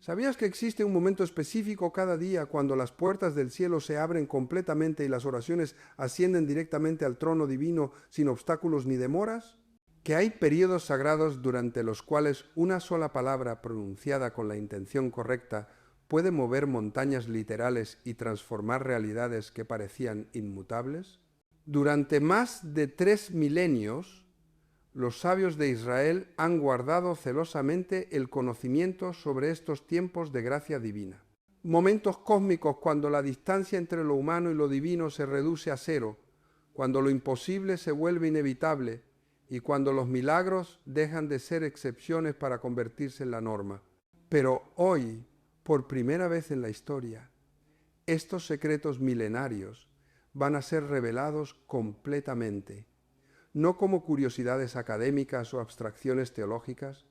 ¿Sabías que existe un momento específico cada día cuando las puertas del cielo se abren completamente y las oraciones ascienden directamente al trono divino sin obstáculos ni demoras? ¿Que hay periodos sagrados durante los cuales una sola palabra pronunciada con la intención correcta puede mover montañas literales y transformar realidades que parecían inmutables? Durante más de 3 milenios, los sabios de Israel han guardado celosamente el conocimiento sobre estos tiempos de gracia divina. Momentos cósmicos cuando la distancia entre lo humano y lo divino se reduce a cero, cuando lo imposible se vuelve inevitable y cuando los milagros dejan de ser excepciones para convertirse en la norma. Pero hoy, por primera vez en la historia, estos secretos milenarios van a ser revelados completamente, no como curiosidades académicas o abstracciones teológicas,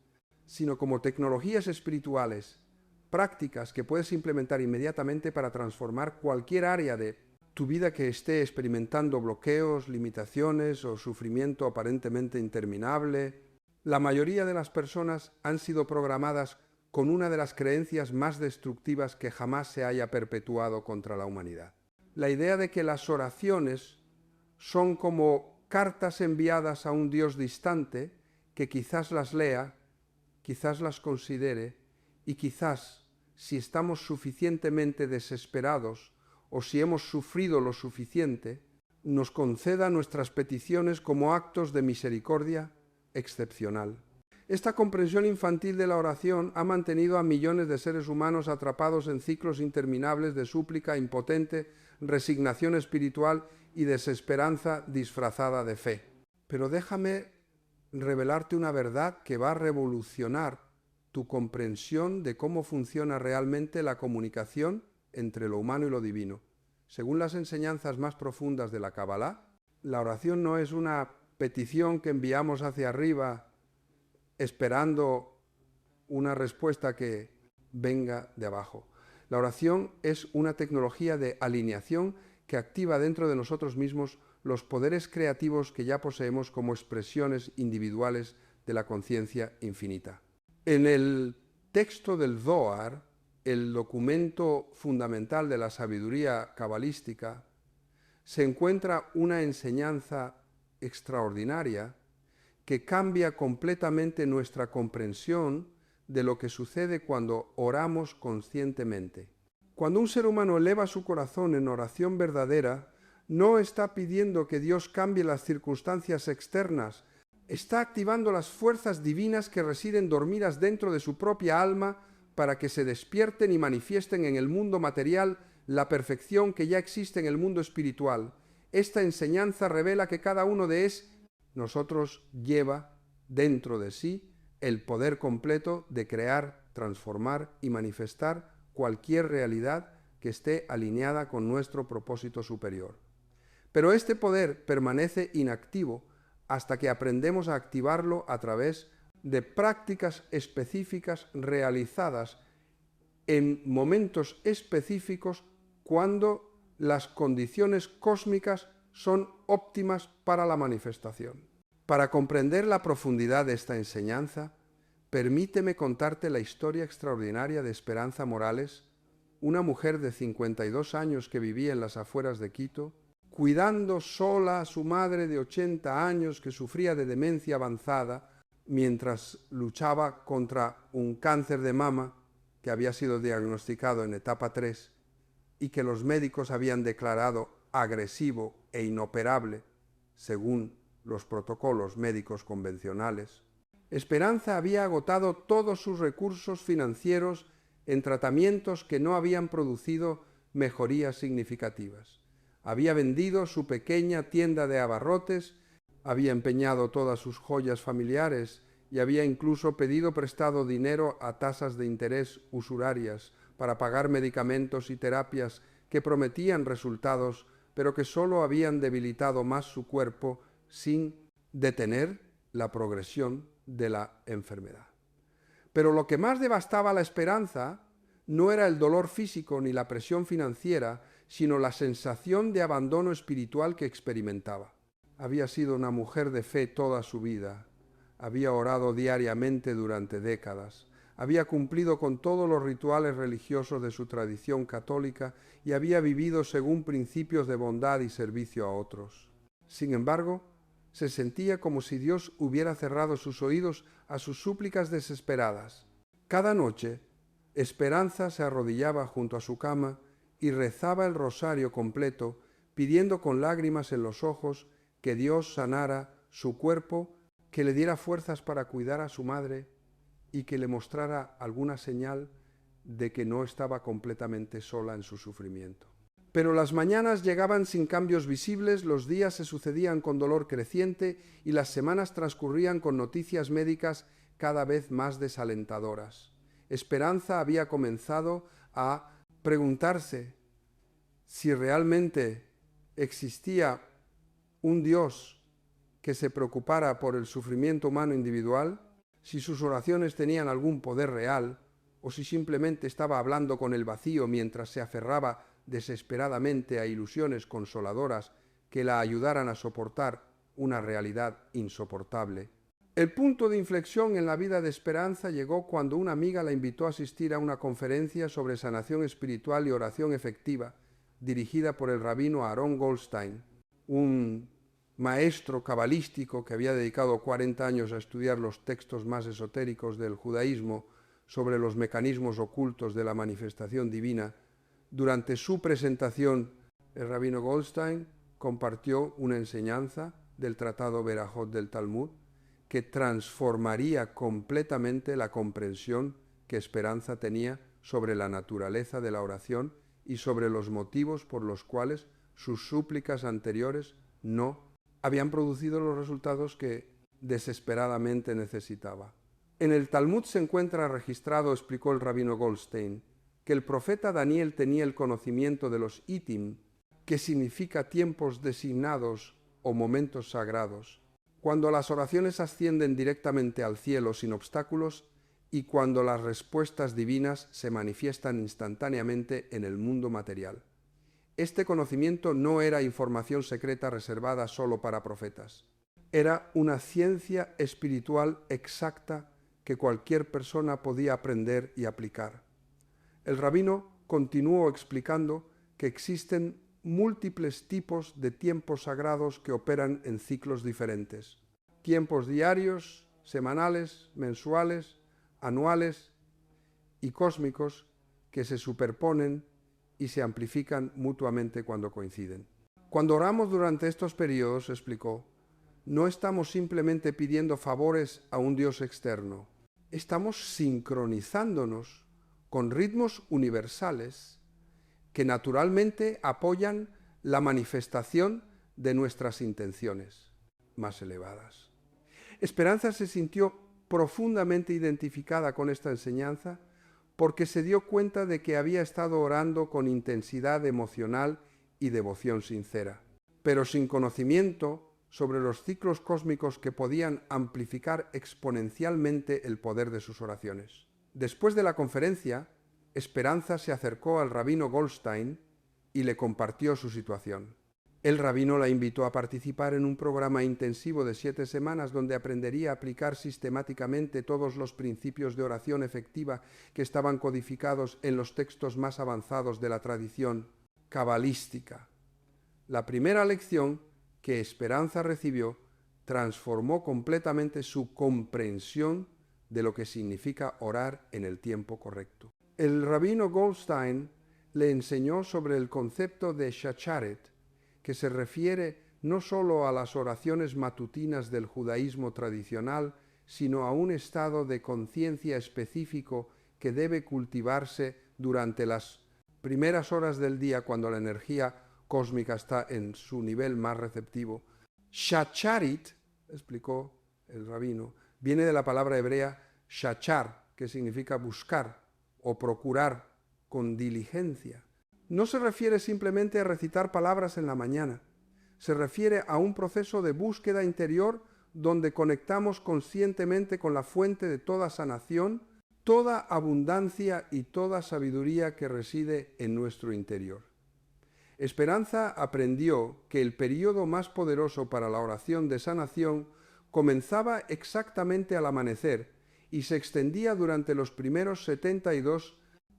sino como tecnologías espirituales, prácticas que puedes implementar inmediatamente para transformar cualquier área de tu vida que esté experimentando bloqueos, limitaciones o sufrimiento aparentemente interminable. La mayoría de las personas han sido programadas con una de las creencias más destructivas que jamás se haya perpetuado contra la humanidad. La idea de que las oraciones son como cartas enviadas a un Dios distante que quizás las lea, quizás las considere y quizás, si estamos suficientemente desesperados o si hemos sufrido lo suficiente, nos conceda nuestras peticiones como actos de misericordia excepcional. Esta comprensión infantil de la oración ha mantenido a millones de seres humanos atrapados en ciclos interminables de súplica impotente, resignación espiritual y desesperanza disfrazada de fe. Pero déjame revelarte una verdad que va a revolucionar tu comprensión de cómo funciona realmente la comunicación entre lo humano y lo divino. Según las enseñanzas más profundas de la Kabbalah, la oración no es una petición que enviamos hacia arriba esperando una respuesta que venga de abajo. La oración es una tecnología de alineación que activa dentro de nosotros mismos los poderes creativos que ya poseemos como expresiones individuales de la conciencia infinita. En el texto del Zohar, el documento fundamental de la sabiduría cabalística, se encuentra una enseñanza extraordinaria que cambia completamente nuestra comprensión de lo que sucede cuando oramos conscientemente. Cuando un ser humano eleva su corazón en oración verdadera, no está pidiendo que Dios cambie las circunstancias externas, está activando las fuerzas divinas que residen dormidas dentro de su propia alma para que se despierten y manifiesten en el mundo material la perfección que ya existe en el mundo espiritual. Esta enseñanza revela que cada uno de nosotros lleva dentro de sí el poder completo de crear, transformar y manifestar cualquier realidad que esté alineada con nuestro propósito superior. Pero este poder permanece inactivo hasta que aprendemos a activarlo a través de prácticas específicas realizadas en momentos específicos cuando las condiciones cósmicas son óptimas para la manifestación. Para comprender la profundidad de esta enseñanza, permíteme contarte la historia extraordinaria de Esperanza Morales, una mujer de 52 años que vivía en las afueras de Quito, cuidando sola a su madre de 80 años que sufría de demencia avanzada mientras luchaba contra un cáncer de mama que había sido diagnosticado en etapa 3 y que los médicos habían declarado agresivo e inoperable según los protocolos médicos convencionales. Esperanza había agotado todos sus recursos financieros en tratamientos que no habían producido mejorías significativas. Había vendido su pequeña tienda de abarrotes, había empeñado todas sus joyas familiares y había incluso pedido prestado dinero a tasas de interés usurarias para pagar medicamentos y terapias que prometían resultados, pero que solo habían debilitado más su cuerpo sin detener la progresión de la enfermedad. Pero lo que más devastaba la Esperanza no era el dolor físico ni la presión financiera, sino la sensación de abandono espiritual que experimentaba. Había sido una mujer de fe toda su vida, había orado diariamente durante décadas, había cumplido con todos los rituales religiosos de su tradición católica y había vivido según principios de bondad y servicio a otros. Sin embargo, se sentía como si Dios hubiera cerrado sus oídos a sus súplicas desesperadas. Cada noche, Esperanza se arrodillaba junto a su cama y rezaba el rosario completo, pidiendo con lágrimas en los ojos que Dios sanara su cuerpo, que le diera fuerzas para cuidar a su madre y que le mostrara alguna señal de que no estaba completamente sola en su sufrimiento. Pero las mañanas llegaban sin cambios visibles, los días se sucedían con dolor creciente y las semanas transcurrían con noticias médicas cada vez más desalentadoras. Esperanza había comenzado a preguntarse si realmente existía un Dios que se preocupara por el sufrimiento humano individual, si sus oraciones tenían algún poder real, o si simplemente estaba hablando con el vacío mientras se aferraba desesperadamente a ilusiones consoladoras que la ayudaran a soportar una realidad insoportable. El punto de inflexión en la vida de Esperanza llegó cuando una amiga la invitó a asistir a una conferencia sobre sanación espiritual y oración efectiva, dirigida por el rabino Aaron Goldstein, un maestro cabalístico que había dedicado 40 años a estudiar los textos más esotéricos del judaísmo sobre los mecanismos ocultos de la manifestación divina. Durante su presentación, el rabino Goldstein compartió una enseñanza del tratado Berajot del Talmud que transformaría completamente la comprensión que Esperanza tenía sobre la naturaleza de la oración y sobre los motivos por los cuales sus súplicas anteriores no habían producido los resultados que desesperadamente necesitaba. En el Talmud se encuentra registrado, explicó el rabino Goldstein, que el profeta Daniel tenía el conocimiento de los itim, que significa tiempos designados o momentos sagrados, cuando las oraciones ascienden directamente al cielo sin obstáculos y cuando las respuestas divinas se manifiestan instantáneamente en el mundo material. Este conocimiento no era información secreta reservada solo para profetas. Era una ciencia espiritual exacta que cualquier persona podía aprender y aplicar. El rabino continuó explicando que existen múltiples tipos de tiempos sagrados que operan en ciclos diferentes. Tiempos diarios, semanales, mensuales, anuales y cósmicos que se superponen y se amplifican mutuamente cuando coinciden. Cuando oramos durante estos periodos, explicó, no estamos simplemente pidiendo favores a un Dios externo, estamos sincronizándonos con ritmos universales que naturalmente apoyan la manifestación de nuestras intenciones más elevadas. Esperanza se sintió profundamente identificada con esta enseñanza porque se dio cuenta de que había estado orando con intensidad emocional y devoción sincera, pero sin conocimiento sobre los ciclos cósmicos que podían amplificar exponencialmente el poder de sus oraciones. Después de la conferencia, Esperanza se acercó al rabino Goldstein y le compartió su situación. El rabino la invitó a participar en un programa intensivo de 7 semanas donde aprendería a aplicar sistemáticamente todos los principios de oración efectiva que estaban codificados en los textos más avanzados de la tradición cabalística. La primera lección que Esperanza recibió transformó completamente su comprensión de lo que significa orar en el tiempo correcto. El rabino Goldstein le enseñó sobre el concepto de shacharet, que se refiere no solo a las oraciones matutinas del judaísmo tradicional, sino a un estado de conciencia específico que debe cultivarse durante las primeras horas del día cuando la energía cósmica está en su nivel más receptivo. Shacharit, explicó el rabino, viene de la palabra hebrea shachar, que significa buscar o procurar con diligencia. No se refiere simplemente a recitar palabras en la mañana, se refiere a un proceso de búsqueda interior donde conectamos conscientemente con la fuente de toda sanación, toda abundancia y toda sabiduría que reside en nuestro interior. Esperanza aprendió que el período más poderoso para la oración de sanación comenzaba exactamente al amanecer y se extendía durante los primeros 72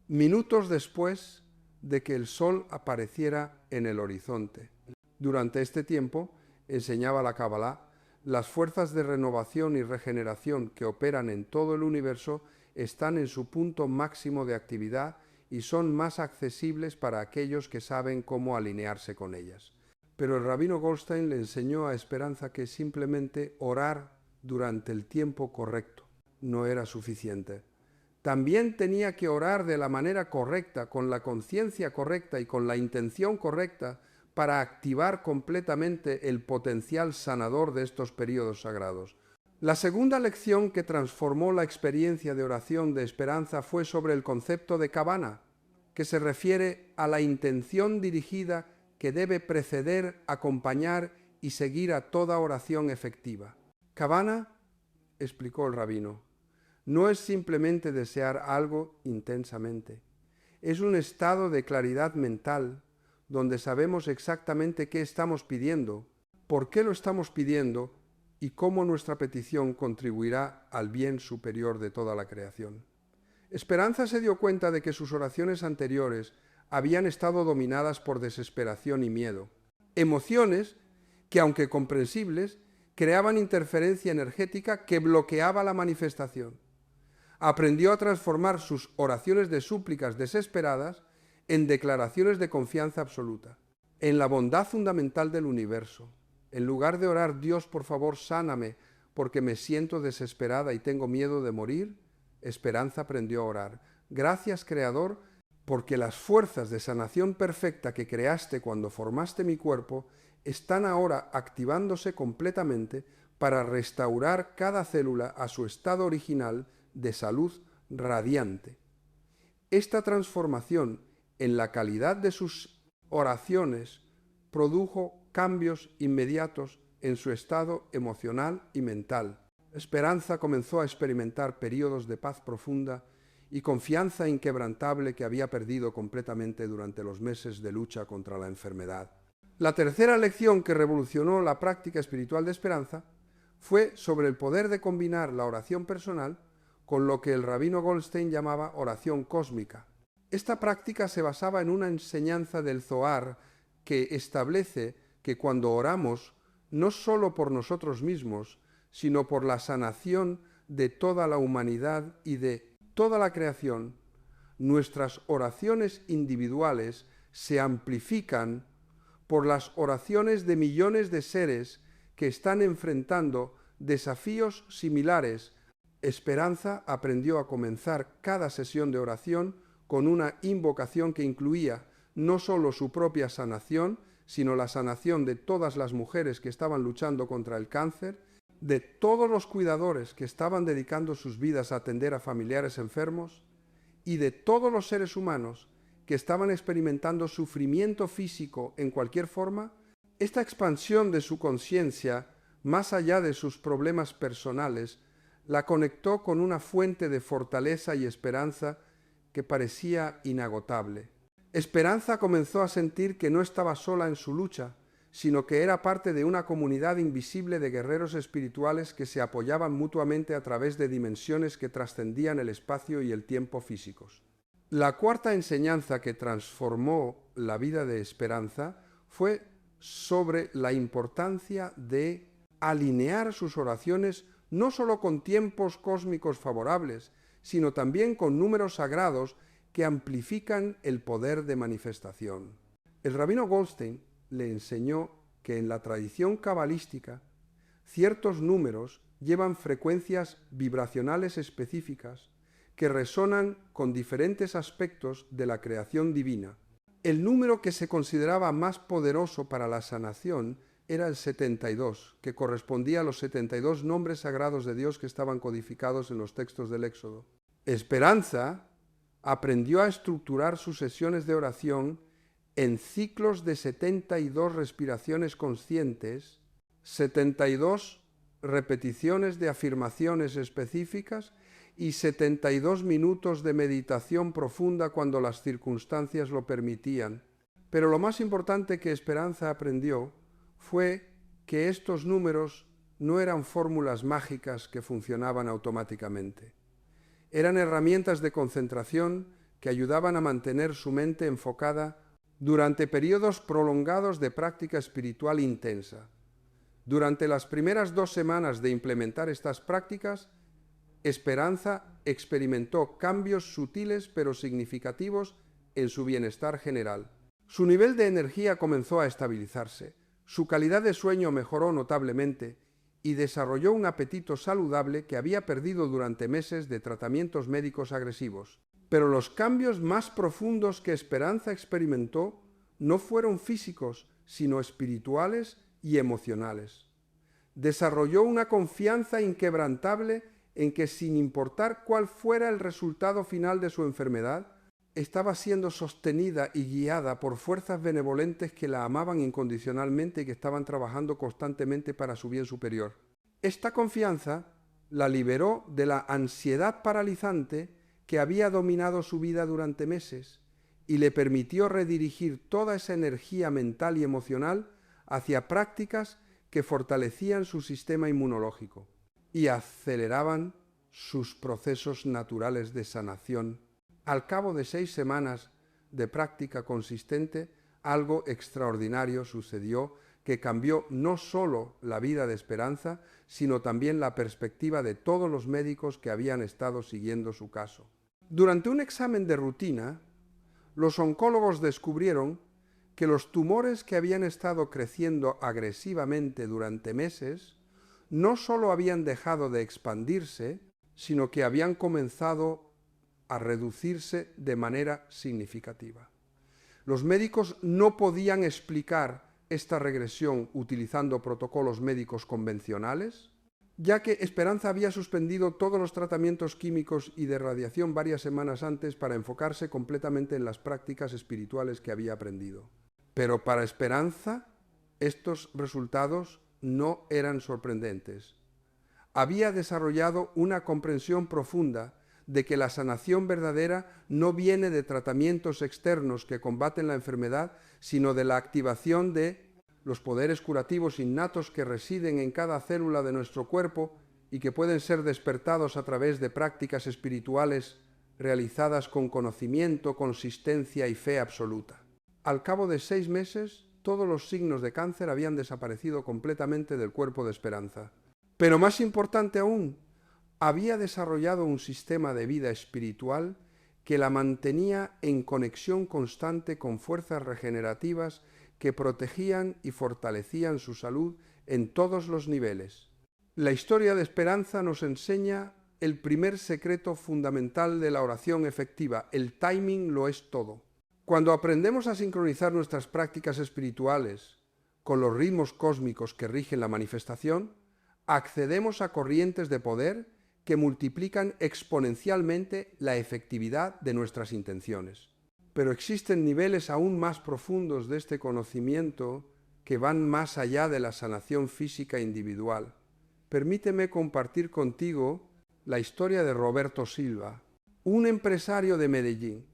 minutos después de que el sol apareciera en el horizonte. Durante este tiempo, enseñaba la Kabbalah, las fuerzas de renovación y regeneración que operan en todo el universo están en su punto máximo de actividad y son más accesibles para aquellos que saben cómo alinearse con ellas. Pero el rabino Goldstein le enseñó a Esperanza que simplemente orar durante el tiempo correcto no era suficiente. También tenía que orar de la manera correcta, con la conciencia correcta y con la intención correcta para activar completamente el potencial sanador de estos períodos sagrados. La segunda lección que transformó la experiencia de oración de Esperanza fue sobre el concepto de Kavana, que se refiere a la intención dirigida que debe preceder, acompañar y seguir a toda oración efectiva. Kavana, explicó el rabino, no es simplemente desear algo intensamente. Es un estado de claridad mental donde sabemos exactamente qué estamos pidiendo, por qué lo estamos pidiendo y cómo nuestra petición contribuirá al bien superior de toda la creación. Esperanza se dio cuenta de que sus oraciones anteriores habían estado dominadas por desesperación y miedo, emociones que, aunque comprensibles, creaban interferencia energética que bloqueaba la manifestación. Aprendió a transformar sus oraciones de súplicas desesperadas en declaraciones de confianza absoluta, en la bondad fundamental del universo. En lugar de orar, Dios, por favor, sáname, porque me siento desesperada y tengo miedo de morir, Esperanza aprendió a orar. Gracias, Creador, porque las fuerzas de sanación perfecta que creaste cuando formaste mi cuerpo están ahora activándose completamente para restaurar cada célula a su estado original de salud radiante. Esta transformación en la calidad de sus oraciones produjo cambios inmediatos en su estado emocional y mental. Esperanza comenzó a experimentar periodos de paz profunda y confianza inquebrantable que había perdido completamente durante los meses de lucha contra la enfermedad. La tercera lección que revolucionó la práctica espiritual de Esperanza fue sobre el poder de combinar la oración personal con lo que el rabino Goldstein llamaba oración cósmica. Esta práctica se basaba en una enseñanza del Zohar que establece que cuando oramos, no solo por nosotros mismos, sino por la sanación de toda la humanidad y de toda la creación, nuestras oraciones individuales se amplifican por las oraciones de millones de seres que están enfrentando desafíos similares. Esperanza aprendió a comenzar cada sesión de oración con una invocación que incluía no solo su propia sanación, sino la sanación de todas las mujeres que estaban luchando contra el cáncer, de todos los cuidadores que estaban dedicando sus vidas a atender a familiares enfermos y de todos los seres humanos que estaban experimentando sufrimiento físico en cualquier forma. Esta expansión de su conciencia, más allá de sus problemas personales, la conectó con una fuente de fortaleza y esperanza que parecía inagotable. Esperanza comenzó a sentir que no estaba sola en su lucha, sino que era parte de una comunidad invisible de guerreros espirituales que se apoyaban mutuamente a través de dimensiones que trascendían el espacio y el tiempo físicos. La cuarta enseñanza que transformó la vida de Esperanza fue sobre la importancia de alinear sus oraciones no solo con tiempos cósmicos favorables, sino también con números sagrados que amplifican el poder de manifestación. El rabino Goldstein le enseñó que en la tradición cabalística ciertos números llevan frecuencias vibracionales específicas que resonan con diferentes aspectos de la creación divina. El número que se consideraba más poderoso para la sanación era el 72, que correspondía a los 72 nombres sagrados de Dios que estaban codificados en los textos del Éxodo. Esperanza aprendió a estructurar sus sesiones de oración en ciclos de 72 respiraciones conscientes, 72 repeticiones de afirmaciones específicas y 72 minutos de meditación profunda cuando las circunstancias lo permitían. Pero lo más importante que Esperanza aprendió fue que estos números no eran fórmulas mágicas que funcionaban automáticamente. Eran herramientas de concentración que ayudaban a mantener su mente enfocada durante periodos prolongados de práctica espiritual intensa. Durante las primeras 2 semanas de implementar estas prácticas, Esperanza experimentó cambios sutiles pero significativos en su bienestar general. Su nivel de energía comenzó a estabilizarse, su calidad de sueño mejoró notablemente y desarrolló un apetito saludable que había perdido durante meses de tratamientos médicos agresivos. Pero los cambios más profundos que Esperanza experimentó no fueron físicos, sino espirituales y emocionales. Desarrolló una confianza inquebrantable en que, sin importar cuál fuera el resultado final de su enfermedad, estaba siendo sostenida y guiada por fuerzas benevolentes que la amaban incondicionalmente y que estaban trabajando constantemente para su bien superior. Esta confianza la liberó de la ansiedad paralizante que había dominado su vida durante meses y le permitió redirigir toda esa energía mental y emocional hacia prácticas que fortalecían su sistema inmunológico y aceleraban sus procesos naturales de sanación. Al cabo de 6 semanas de práctica consistente, algo extraordinario sucedió que cambió no solo la vida de Esperanza, sino también la perspectiva de todos los médicos que habían estado siguiendo su caso. Durante un examen de rutina, los oncólogos descubrieron que los tumores que habían estado creciendo agresivamente durante meses no solo habían dejado de expandirse, sino que habían comenzado a reducirse de manera significativa. Los médicos no podían explicar esta regresión utilizando protocolos médicos convencionales, ya que Esperanza había suspendido todos los tratamientos químicos y de radiación varias semanas antes para enfocarse completamente en las prácticas espirituales que había aprendido. Pero para Esperanza, estos resultados no eran sorprendentes. Había desarrollado una comprensión profunda de que la sanación verdadera no viene de tratamientos externos que combaten la enfermedad, sino de la activación de los poderes curativos innatos que residen en cada célula de nuestro cuerpo y que pueden ser despertados a través de prácticas espirituales realizadas con conocimiento, consistencia y fe absoluta. Al cabo de 6 meses, todos los signos de cáncer habían desaparecido completamente del cuerpo de Esperanza. Pero más importante aún, había desarrollado un sistema de vida espiritual que la mantenía en conexión constante con fuerzas regenerativas que protegían y fortalecían su salud en todos los niveles. La historia de Esperanza nos enseña el primer secreto fundamental de la oración efectiva: el timing lo es todo. Cuando aprendemos a sincronizar nuestras prácticas espirituales con los ritmos cósmicos que rigen la manifestación, accedemos a corrientes de poder que multiplican exponencialmente la efectividad de nuestras intenciones. Pero existen niveles aún más profundos de este conocimiento que van más allá de la sanación física individual. Permíteme compartir contigo la historia de Roberto Silva, un empresario de Medellín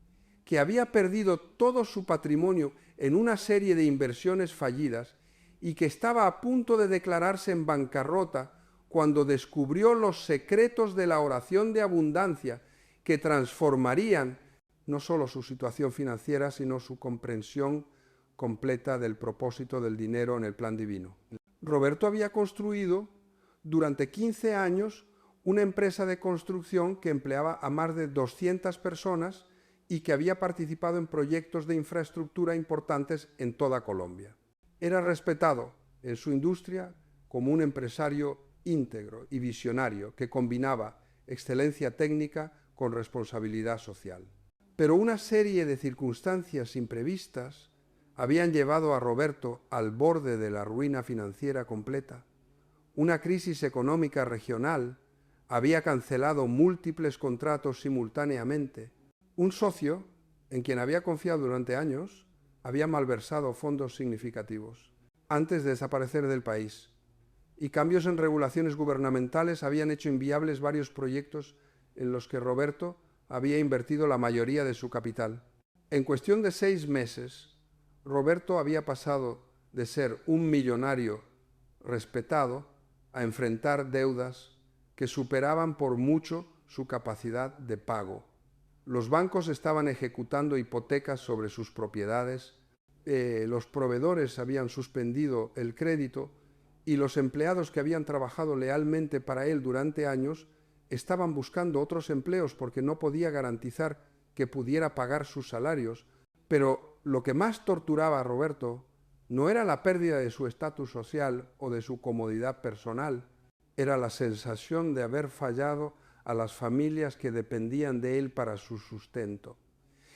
que había perdido todo su patrimonio en una serie de inversiones fallidas y que estaba a punto de declararse en bancarrota cuando descubrió los secretos de la oración de abundancia que transformarían no solo su situación financiera, sino su comprensión completa del propósito del dinero en el plan divino. Roberto había construido durante 15 años una empresa de construcción que empleaba a más de 200 personas y que había participado en proyectos de infraestructura importantes en toda Colombia. Era respetado en su industria como un empresario íntegro y visionario que combinaba excelencia técnica con responsabilidad social. Pero una serie de circunstancias imprevistas habían llevado a Roberto al borde de la ruina financiera completa. Una crisis económica regional había cancelado múltiples contratos simultáneamente. Un socio, en quien había confiado durante años, había malversado fondos significativos antes de desaparecer del país, y cambios en regulaciones gubernamentales habían hecho inviables varios proyectos en los que Roberto había invertido la mayoría de su capital. En cuestión de 6 meses, Roberto había pasado de ser un millonario respetado a enfrentar deudas que superaban por mucho su capacidad de pago. Los bancos estaban ejecutando hipotecas sobre sus propiedades, los proveedores habían suspendido el crédito y los empleados que habían trabajado lealmente para él durante años estaban buscando otros empleos porque no podía garantizar que pudiera pagar sus salarios. Pero lo que más torturaba a Roberto no era la pérdida de su estatus social o de su comodidad personal, era la sensación de haber fallado a las familias que dependían de él para su sustento.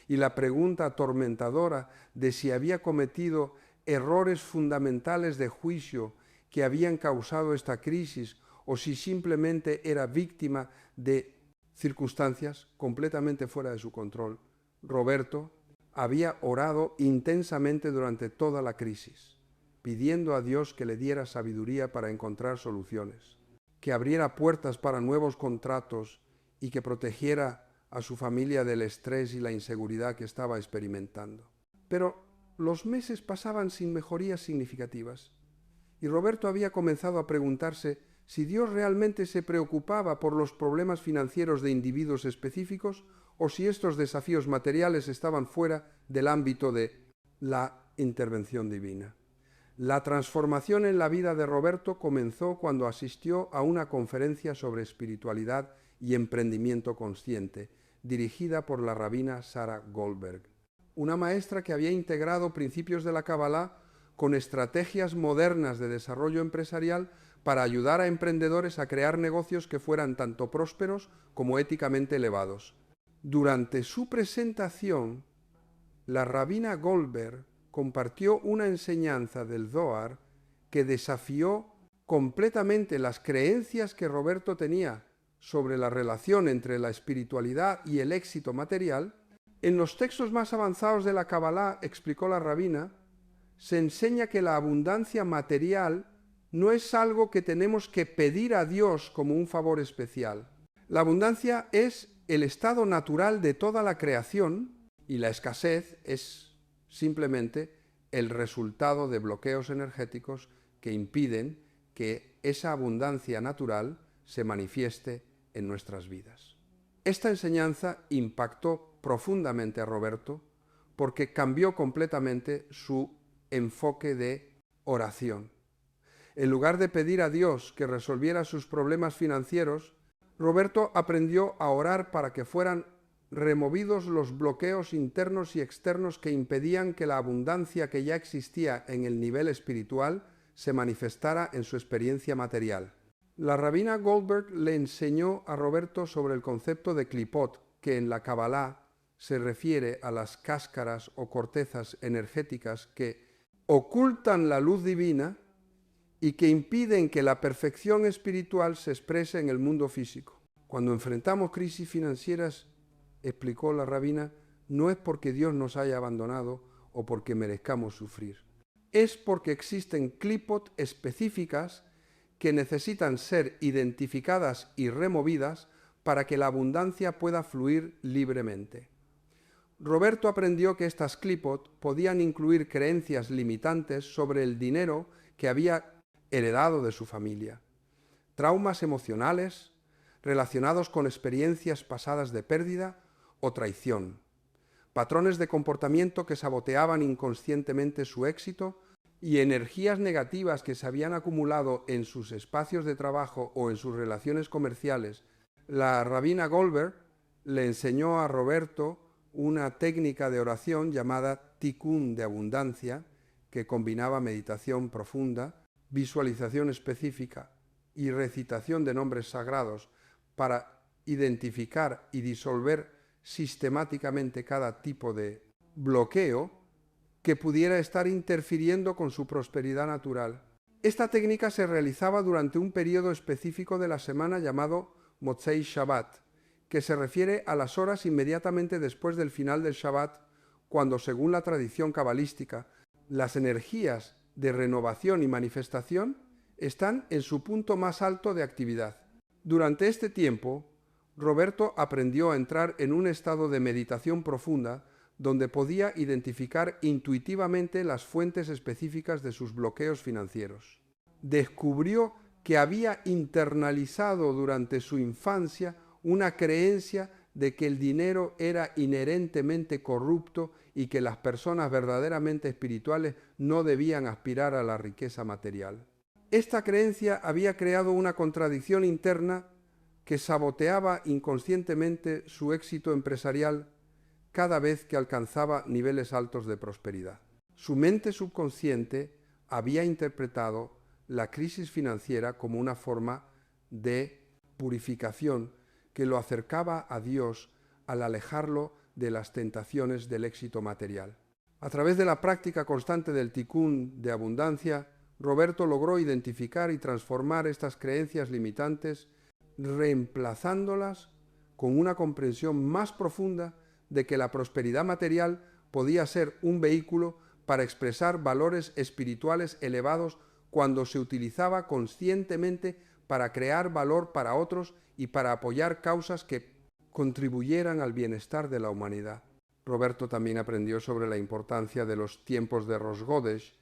Y la pregunta atormentadora de si había cometido errores fundamentales de juicio que habían causado esta crisis o si simplemente era víctima de circunstancias completamente fuera de su control. Roberto había orado intensamente durante toda la crisis, pidiendo a Dios que le diera sabiduría para encontrar soluciones, que abriera puertas para nuevos contratos y que protegiera a su familia del estrés y la inseguridad que estaba experimentando. Pero los meses pasaban sin mejorías significativas y Roberto había comenzado a preguntarse si Dios realmente se preocupaba por los problemas financieros de individuos específicos o si estos desafíos materiales estaban fuera del ámbito de la intervención divina. La transformación en la vida de Roberto comenzó cuando asistió a una conferencia sobre espiritualidad y emprendimiento consciente, dirigida por la rabina Sarah Goldberg, una maestra que había integrado principios de la Kabbalah con estrategias modernas de desarrollo empresarial para ayudar a emprendedores a crear negocios que fueran tanto prósperos como éticamente elevados. Durante su presentación, la rabina Goldberg compartió una enseñanza del Zohar que desafió completamente las creencias que Roberto tenía sobre la relación entre la espiritualidad y el éxito material. En los textos más avanzados de la Kabbalah, explicó la rabina, se enseña que la abundancia material no es algo que tenemos que pedir a Dios como un favor especial. La abundancia es el estado natural de toda la creación y la escasez es simplemente el resultado de bloqueos energéticos que impiden que esa abundancia natural se manifieste en nuestras vidas. Esta enseñanza impactó profundamente a Roberto porque cambió completamente su enfoque de oración. En lugar de pedir a Dios que resolviera sus problemas financieros, Roberto aprendió a orar para que fueran removidos los bloqueos internos y externos que impedían que la abundancia que ya existía en el nivel espiritual se manifestara en su experiencia material. La rabina Goldberg le enseñó a Roberto sobre el concepto de klipot, que en la Kabbalah se refiere a las cáscaras o cortezas energéticas que ocultan la luz divina y que impiden que la perfección espiritual se exprese en el mundo físico. Cuando enfrentamos crisis financieras, explicó la rabina, no es porque Dios nos haya abandonado o porque merezcamos sufrir. Es porque existen klipot específicas que necesitan ser identificadas y removidas para que la abundancia pueda fluir libremente. Roberto aprendió que estas klipot podían incluir creencias limitantes sobre el dinero que había heredado de su familia, traumas emocionales relacionados con experiencias pasadas de pérdida o traición, patrones de comportamiento que saboteaban inconscientemente su éxito y energías negativas que se habían acumulado en sus espacios de trabajo o en sus relaciones comerciales. La rabina Goldberg le enseñó a Roberto una técnica de oración llamada Tikkun de abundancia, que combinaba meditación profunda, visualización específica y recitación de nombres sagrados para identificar y disolver sistemáticamente cada tipo de bloqueo que pudiera estar interfiriendo con su prosperidad natural. Esta técnica se realizaba durante un periodo específico de la semana llamado Motzei Shabbat, que se refiere a las horas inmediatamente después del final del Shabbat, cuando, según la tradición cabalística, las energías de renovación y manifestación están en su punto más alto de actividad. Durante este tiempo, Roberto aprendió a entrar en un estado de meditación profunda donde podía identificar intuitivamente las fuentes específicas de sus bloqueos financieros. Descubrió que había internalizado durante su infancia una creencia de que el dinero era inherentemente corrupto y que las personas verdaderamente espirituales no debían aspirar a la riqueza material. Esta creencia había creado una contradicción interna que saboteaba inconscientemente su éxito empresarial cada vez que alcanzaba niveles altos de prosperidad. Su mente subconsciente había interpretado la crisis financiera como una forma de purificación que lo acercaba a Dios al alejarlo de las tentaciones del éxito material. A través de la práctica constante del Tikkun de abundancia, Roberto logró identificar y transformar estas creencias limitantes, reemplazándolas con una comprensión más profunda de que la prosperidad material podía ser un vehículo para expresar valores espirituales elevados cuando se utilizaba conscientemente para crear valor para otros y para apoyar causas que contribuyeran al bienestar de la humanidad. Roberto también aprendió sobre la importancia de los tiempos de Rosh Hodesh,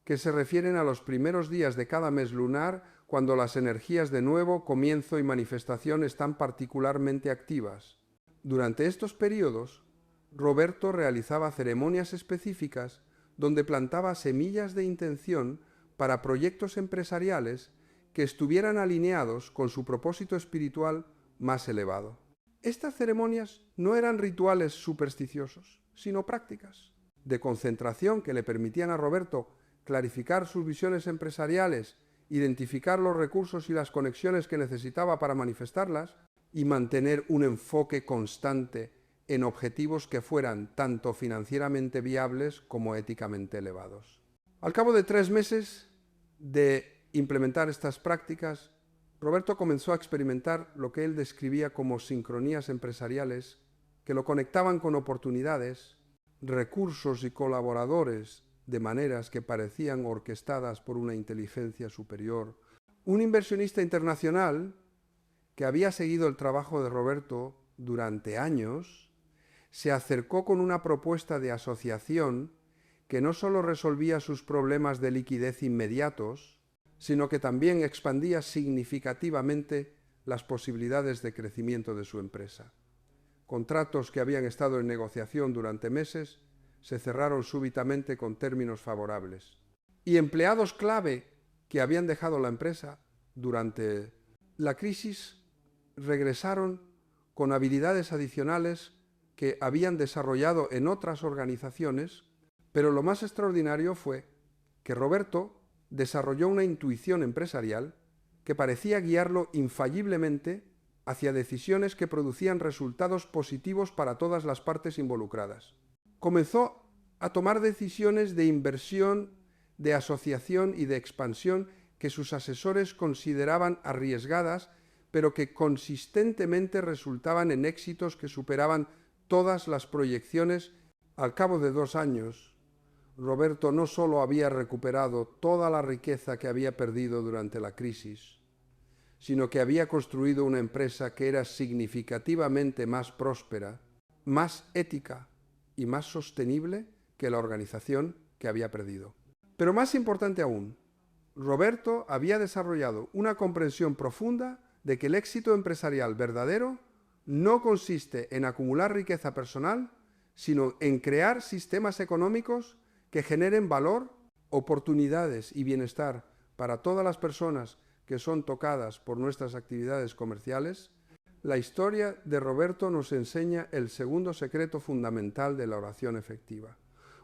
que se refieren a los primeros días de cada mes lunar, cuando las energías de nuevo comienzo y manifestación están particularmente activas. Durante estos periodos, Roberto realizaba ceremonias específicas donde plantaba semillas de intención para proyectos empresariales que estuvieran alineados con su propósito espiritual más elevado. Estas ceremonias no eran rituales supersticiosos, sino prácticas de concentración que le permitían a Roberto clarificar sus visiones empresariales, identificar los recursos y las conexiones que necesitaba para manifestarlas y mantener un enfoque constante en objetivos que fueran tanto financieramente viables como éticamente elevados. Al cabo de 3 meses de implementar estas prácticas, Roberto comenzó a experimentar lo que él describía como sincronías empresariales que lo conectaban con oportunidades, recursos y colaboradores de maneras que parecían orquestadas por una inteligencia superior. Un inversionista internacional que había seguido el trabajo de Roberto durante años, se acercó con una propuesta de asociación que no solo resolvía sus problemas de liquidez inmediatos, sino que también expandía significativamente las posibilidades de crecimiento de su empresa. Contratos que habían estado en negociación durante meses se cerraron súbitamente con términos favorables. Y empleados clave que habían dejado la empresa durante la crisis regresaron con habilidades adicionales que habían desarrollado en otras organizaciones, pero lo más extraordinario fue que Roberto desarrolló una intuición empresarial que parecía guiarlo infalliblemente hacia decisiones que producían resultados positivos para todas las partes involucradas. Comenzó a tomar decisiones de inversión, de asociación y de expansión que sus asesores consideraban arriesgadas, pero que consistentemente resultaban en éxitos que superaban todas las proyecciones. Al cabo de 2 años, Roberto no solo había recuperado toda la riqueza que había perdido durante la crisis, sino que había construido una empresa que era significativamente más próspera, más ética y más sostenible que la organización que había perdido. Pero más importante aún, Roberto había desarrollado una comprensión profunda de que el éxito empresarial verdadero no consiste en acumular riqueza personal, sino en crear sistemas económicos que generen valor, oportunidades y bienestar para todas las personas que son tocadas por nuestras actividades comerciales. La historia de Roberto nos enseña el segundo secreto fundamental de la oración efectiva.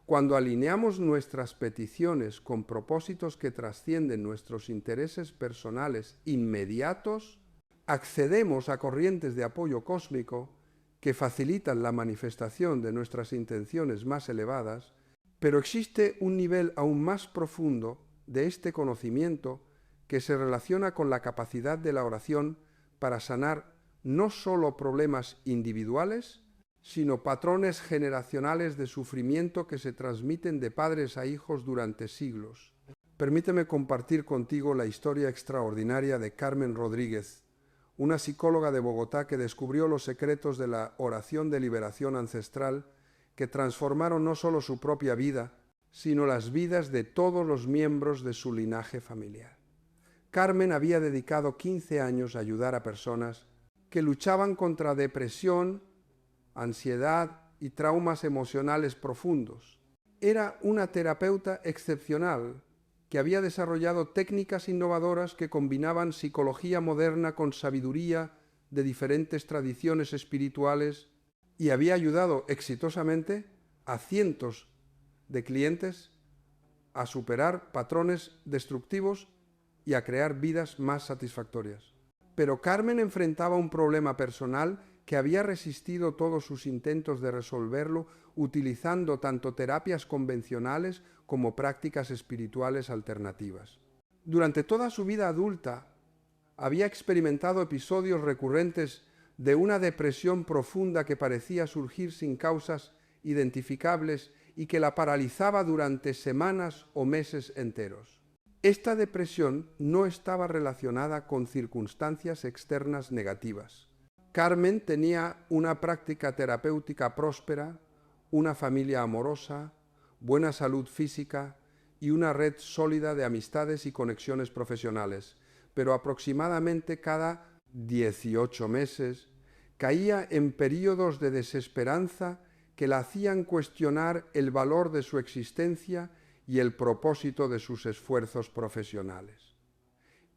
Cuando alineamos nuestras peticiones con propósitos que trascienden nuestros intereses personales inmediatos, accedemos a corrientes de apoyo cósmico que facilitan la manifestación de nuestras intenciones más elevadas, pero existe un nivel aún más profundo de este conocimiento que se relaciona con la capacidad de la oración para sanar no solo problemas individuales, sino patrones generacionales de sufrimiento que se transmiten de padres a hijos durante siglos. Permíteme compartir contigo la historia extraordinaria de Carmen Rodríguez, una psicóloga de Bogotá que descubrió los secretos de la oración de liberación ancestral que transformaron no solo su propia vida, sino las vidas de todos los miembros de su linaje familiar. Carmen había dedicado 15 años a ayudar a personas que luchaban contra depresión, ansiedad y traumas emocionales profundos. Era una terapeuta excepcional que había desarrollado técnicas innovadoras que combinaban psicología moderna con sabiduría de diferentes tradiciones espirituales y había ayudado exitosamente a cientos de clientes a superar patrones destructivos y a crear vidas más satisfactorias. Pero Carmen enfrentaba un problema personal que había resistido todos sus intentos de resolverlo utilizando tanto terapias convencionales como prácticas espirituales alternativas. Durante toda su vida adulta había experimentado episodios recurrentes de una depresión profunda que parecía surgir sin causas identificables y que la paralizaba durante semanas o meses enteros. Esta depresión no estaba relacionada con circunstancias externas negativas. Carmen tenía una práctica terapéutica próspera, una familia amorosa, buena salud física y una red sólida de amistades y conexiones profesionales, pero aproximadamente cada 18 meses caía en períodos de desesperanza que la hacían cuestionar el valor de su existencia y el propósito de sus esfuerzos profesionales.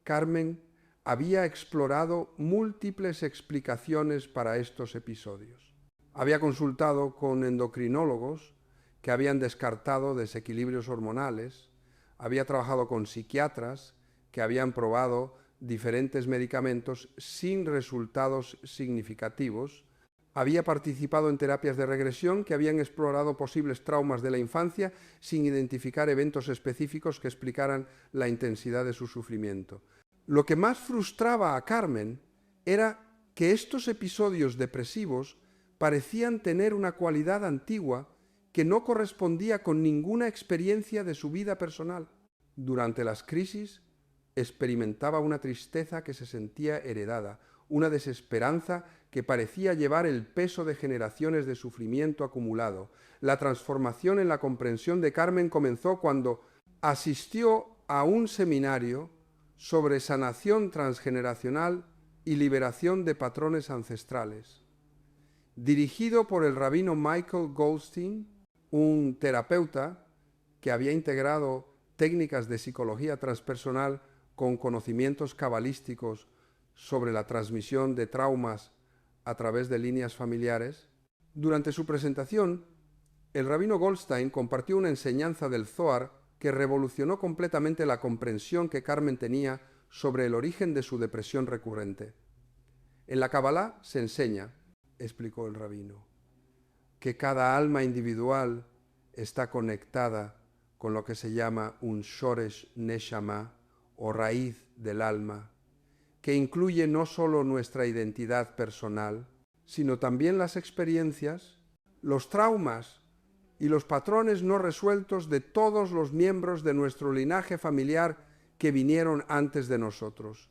Carmen había explorado múltiples explicaciones para estos episodios. Había consultado con endocrinólogos que habían descartado desequilibrios hormonales, había trabajado con psiquiatras que habían probado diferentes medicamentos sin resultados significativos, había participado en terapias de regresión que habían explorado posibles traumas de la infancia sin identificar eventos específicos que explicaran la intensidad de su sufrimiento. Lo que más frustraba a Carmen era que estos episodios depresivos parecían tener una cualidad antigua que no correspondía con ninguna experiencia de su vida personal. Durante las crisis experimentaba una tristeza que se sentía heredada, una desesperanza que parecía llevar el peso de generaciones de sufrimiento acumulado. La transformación en la comprensión de Carmen comenzó cuando asistió a un seminario sobre sanación transgeneracional y liberación de patrones ancestrales, dirigido por el rabino Michael Goldstein, un terapeuta que había integrado técnicas de psicología transpersonal con conocimientos cabalísticos sobre la transmisión de traumas a través de líneas familiares. Durante su presentación, el rabino Goldstein compartió una enseñanza del Zohar que revolucionó completamente la comprensión que Carmen tenía sobre el origen de su depresión recurrente. En la Kabbalah se enseña, explicó el rabino, que cada alma individual está conectada con lo que se llama un Shoresh Neshama, o raíz del alma, que incluye no solo nuestra identidad personal, sino también las experiencias, los traumas y los patrones no resueltos de todos los miembros de nuestro linaje familiar que vinieron antes de nosotros.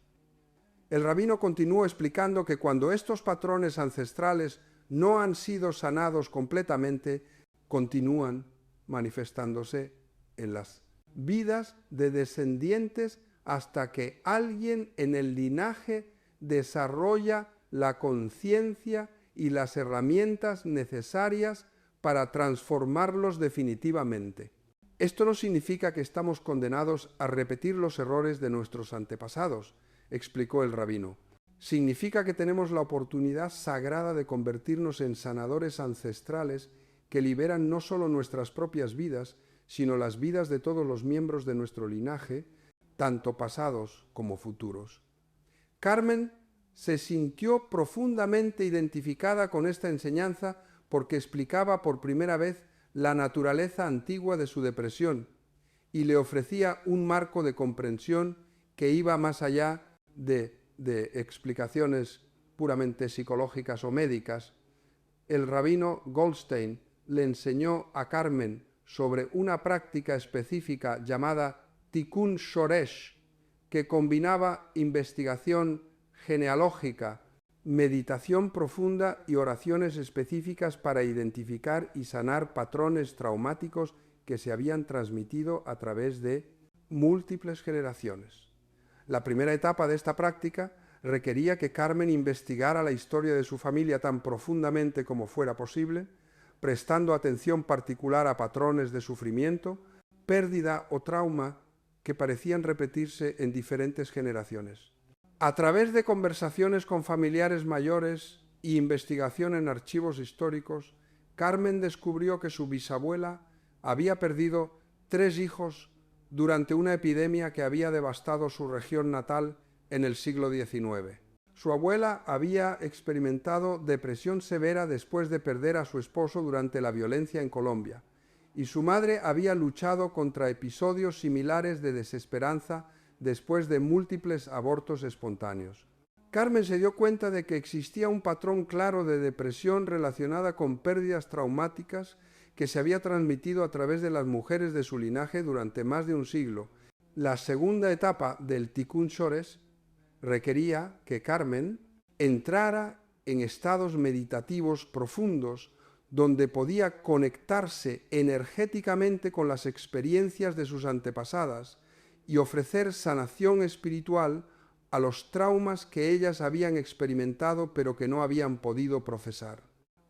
El rabino continuó explicando que cuando estos patrones ancestrales no han sido sanados completamente, continúan manifestándose en las vidas de descendientes hasta que alguien en el linaje desarrolla la conciencia y las herramientas necesarias para transformarlos definitivamente. Esto no significa que estamos condenados a repetir los errores de nuestros antepasados, explicó el rabino. Significa que tenemos la oportunidad sagrada de convertirnos en sanadores ancestrales que liberan no solo nuestras propias vidas, sino las vidas de todos los miembros de nuestro linaje, tanto pasados como futuros. Carmen se sintió profundamente identificada con esta enseñanza porque explicaba por primera vez la naturaleza antigua de su depresión y le ofrecía un marco de comprensión que iba más allá de explicaciones puramente psicológicas o médicas. El rabino Goldstein le enseñó a Carmen sobre una práctica específica llamada Tikkun Shoresh, que combinaba investigación genealógica, meditación profunda y oraciones específicas para identificar y sanar patrones traumáticos que se habían transmitido a través de múltiples generaciones. La primera etapa de esta práctica requería que Carmen investigara la historia de su familia tan profundamente como fuera posible, prestando atención particular a patrones de sufrimiento, pérdida o trauma que parecían repetirse en diferentes generaciones. A través de conversaciones con familiares mayores e investigación en archivos históricos, Carmen descubrió que su bisabuela había perdido 3 hijos durante una epidemia que había devastado su región natal en el siglo XIX. Su abuela había experimentado depresión severa después de perder a su esposo durante la violencia en Colombia, y su madre había luchado contra episodios similares de desesperanza después de múltiples abortos espontáneos. Carmen se dio cuenta de que existía un patrón claro de depresión relacionada con pérdidas traumáticas que se había transmitido a través de las mujeres de su linaje durante más de un siglo. La segunda etapa del Tikkun Shores requería que Carmen entrara en estados meditativos profundos donde podía conectarse energéticamente con las experiencias de sus antepasadas y ofrecer sanación espiritual a los traumas que ellas habían experimentado pero que no habían podido procesar,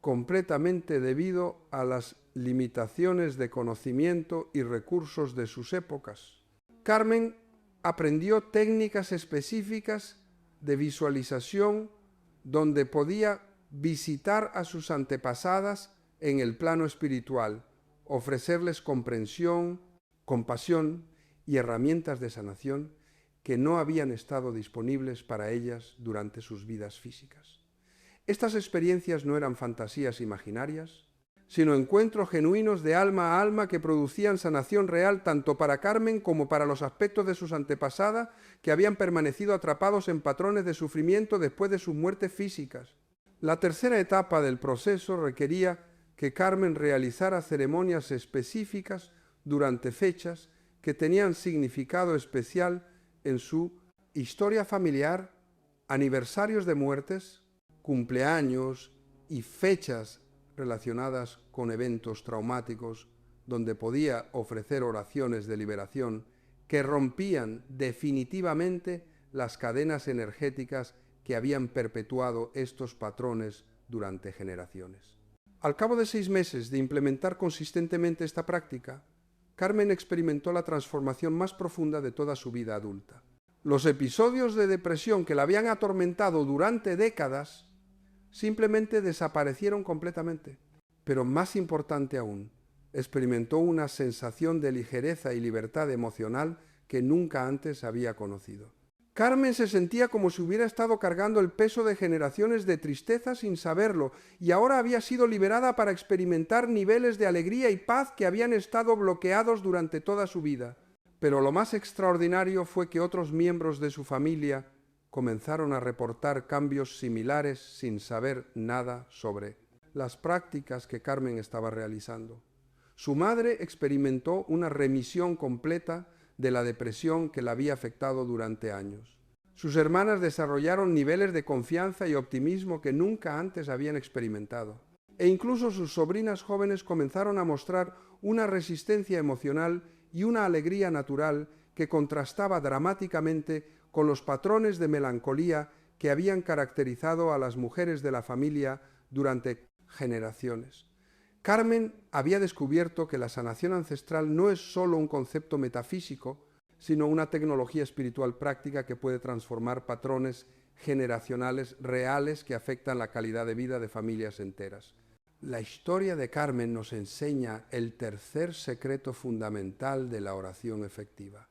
completamente debido a las limitaciones de conocimiento y recursos de sus épocas. Carmen aprendió técnicas específicas de visualización donde podía visitar a sus antepasadas en el plano espiritual, ofrecerles comprensión, compasión y herramientas de sanación que no habían estado disponibles para ellas durante sus vidas físicas. Estas experiencias no eran fantasías imaginarias, sino encuentros genuinos de alma a alma que producían sanación real tanto para Carmen como para los aspectos de sus antepasadas que habían permanecido atrapados en patrones de sufrimiento después de sus muertes físicas. La tercera etapa del proceso requería que Carmen realizara ceremonias específicas durante fechas que tenían significado especial en su historia familiar, aniversarios de muertes, cumpleaños y fechas relacionadas con eventos traumáticos, donde podía ofrecer oraciones de liberación que rompían definitivamente las cadenas energéticas que habían perpetuado estos patrones durante generaciones. Al cabo de 6 meses de implementar consistentemente esta práctica, Carmen experimentó la transformación más profunda de toda su vida adulta. Los episodios de depresión que la habían atormentado durante décadas simplemente desaparecieron completamente. Pero más importante aún, experimentó una sensación de ligereza y libertad emocional que nunca antes había conocido. Carmen se sentía como si hubiera estado cargando el peso de generaciones de tristeza sin saberlo, y ahora había sido liberada para experimentar niveles de alegría y paz que habían estado bloqueados durante toda su vida. Pero lo más extraordinario fue que otros miembros de su familia comenzaron a reportar cambios similares sin saber nada sobre las prácticas que Carmen estaba realizando. Su madre experimentó una remisión completa de la depresión que la había afectado durante años. Sus hermanas desarrollaron niveles de confianza y optimismo que nunca antes habían experimentado. E incluso sus sobrinas jóvenes comenzaron a mostrar una resistencia emocional y una alegría natural que contrastaba dramáticamente con los patrones de melancolía que habían caracterizado a las mujeres de la familia durante generaciones. Carmen había descubierto que la sanación ancestral no es solo un concepto metafísico, sino una tecnología espiritual práctica que puede transformar patrones generacionales reales que afectan la calidad de vida de familias enteras. La historia de Carmen nos enseña el tercer secreto fundamental de la oración efectiva.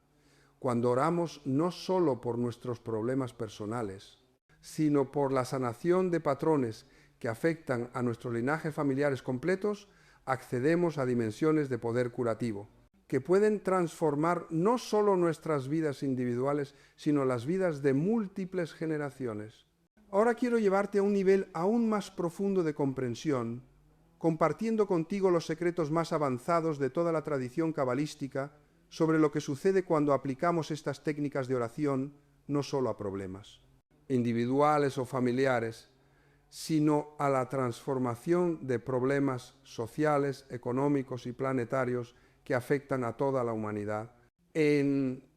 Cuando oramos no solo por nuestros problemas personales, sino por la sanación de patrones que afectan a nuestros linajes familiares completos, accedemos a dimensiones de poder curativo, que pueden transformar no solo nuestras vidas individuales, sino las vidas de múltiples generaciones. Ahora quiero llevarte a un nivel aún más profundo de comprensión, compartiendo contigo los secretos más avanzados de toda la tradición cabalística sobre lo que sucede cuando aplicamos estas técnicas de oración no solo a problemas individuales o familiares, sino a la transformación de problemas sociales, económicos y planetarios que afectan a toda la humanidad. En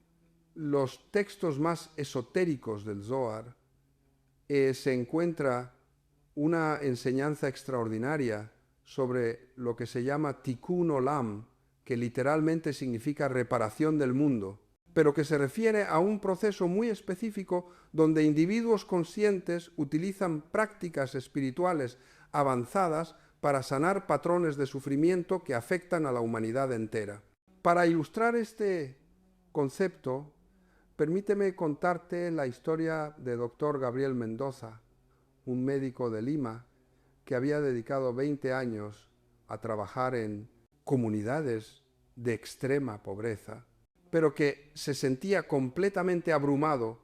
los textos más esotéricos del Zohar, se encuentra una enseñanza extraordinaria sobre lo que se llama Tikkun Olam, que literalmente significa reparación del mundo, pero que se refiere a un proceso muy específico donde individuos conscientes utilizan prácticas espirituales avanzadas para sanar patrones de sufrimiento que afectan a la humanidad entera. Para ilustrar este concepto, permíteme contarte la historia de Dr. Gabriel Mendoza, un médico de Lima que había dedicado 20 años a trabajar en comunidades de extrema pobreza, pero que se sentía completamente abrumado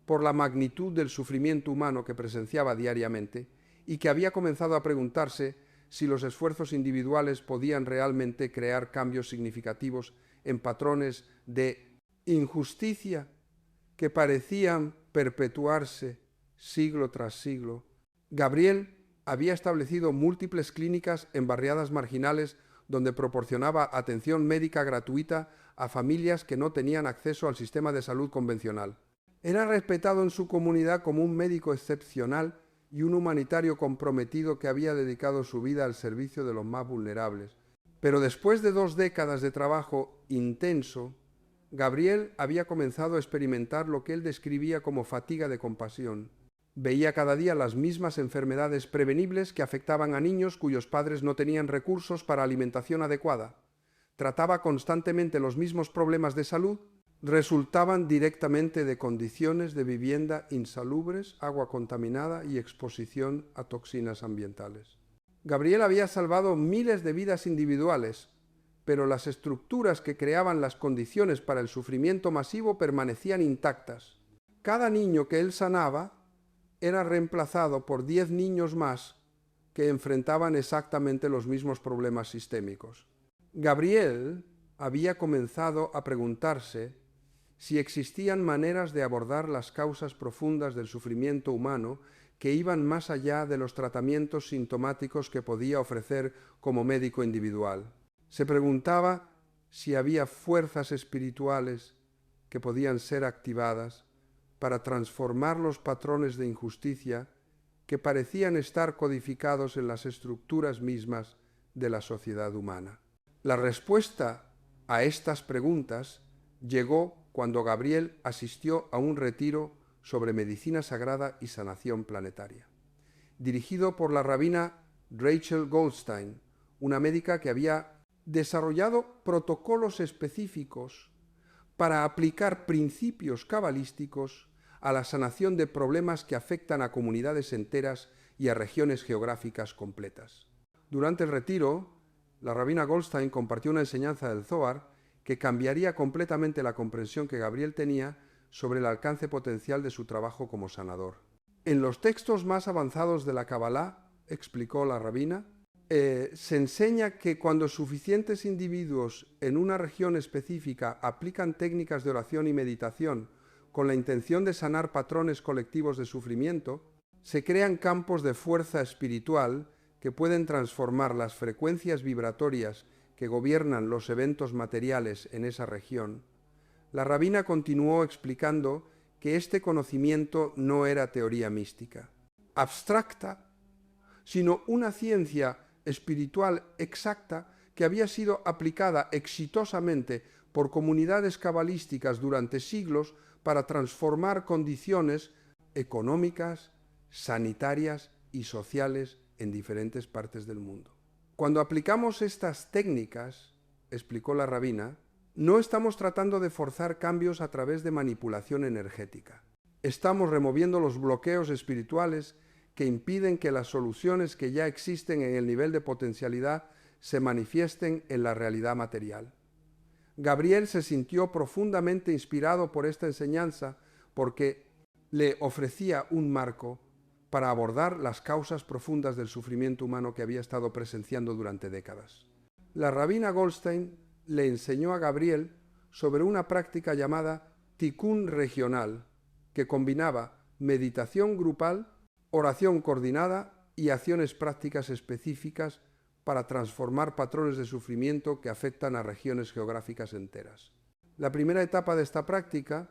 por la magnitud del sufrimiento humano que presenciaba diariamente y que había comenzado a preguntarse si los esfuerzos individuales podían realmente crear cambios significativos en patrones de injusticia que parecían perpetuarse siglo tras siglo. Gabriel había establecido múltiples clínicas en barriadas marginales donde proporcionaba atención médica gratuita a familias que no tenían acceso al sistema de salud convencional. Era respetado en su comunidad como un médico excepcional y un humanitario comprometido que había dedicado su vida al servicio de los más vulnerables. Pero después de 2 décadas de trabajo intenso, Gabriel había comenzado a experimentar lo que él describía como fatiga de compasión. Veía cada día las mismas enfermedades prevenibles que afectaban a niños cuyos padres no tenían recursos para alimentación adecuada. Trataba constantemente los mismos problemas de salud, resultaban directamente de condiciones de vivienda insalubres, agua contaminada y exposición a toxinas ambientales. Gabriel había salvado miles de vidas individuales, pero las estructuras que creaban las condiciones para el sufrimiento masivo permanecían intactas. Cada niño que él sanaba era reemplazado por 10 niños más que enfrentaban exactamente los mismos problemas sistémicos. Gabriel había comenzado a preguntarse si existían maneras de abordar las causas profundas del sufrimiento humano que iban más allá de los tratamientos sintomáticos que podía ofrecer como médico individual. Se preguntaba si había fuerzas espirituales que podían ser activadas para transformar los patrones de injusticia que parecían estar codificados en las estructuras mismas de la sociedad humana. La respuesta a estas preguntas llegó cuando Gabriel asistió a un retiro sobre medicina sagrada y sanación planetaria, dirigido por la rabina Rachel Goldstein, una médica que había desarrollado protocolos específicos para aplicar principios cabalísticos a la sanación de problemas que afectan a comunidades enteras y a regiones geográficas completas. Durante el retiro, la rabina Goldstein compartió una enseñanza del Zohar que cambiaría completamente la comprensión que Gabriel tenía sobre el alcance potencial de su trabajo como sanador. En los textos más avanzados de la Kabbalah, explicó la rabina, se enseña que cuando suficientes individuos en una región específica aplican técnicas de oración y meditación con la intención de sanar patrones colectivos de sufrimiento, se crean campos de fuerza espiritual que pueden transformar las frecuencias vibratorias que gobiernan los eventos materiales en esa región. La rabina continuó explicando que este conocimiento no era teoría mística, abstracta, sino una ciencia espiritual exacta que había sido aplicada exitosamente por comunidades cabalísticas durante siglos para transformar condiciones económicas, sanitarias y sociales en diferentes partes del mundo. Cuando aplicamos estas técnicas, explicó la rabina, no estamos tratando de forzar cambios a través de manipulación energética. Estamos removiendo los bloqueos espirituales que impiden que las soluciones que ya existen en el nivel de potencialidad se manifiesten en la realidad material. Gabriel se sintió profundamente inspirado por esta enseñanza porque le ofrecía un marco para abordar las causas profundas del sufrimiento humano que había estado presenciando durante décadas. La rabina Goldstein le enseñó a Gabriel sobre una práctica llamada Tikkun regional, que combinaba meditación grupal, oración coordinada y acciones prácticas específicas para transformar patrones de sufrimiento que afectan a regiones geográficas enteras. La primera etapa de esta práctica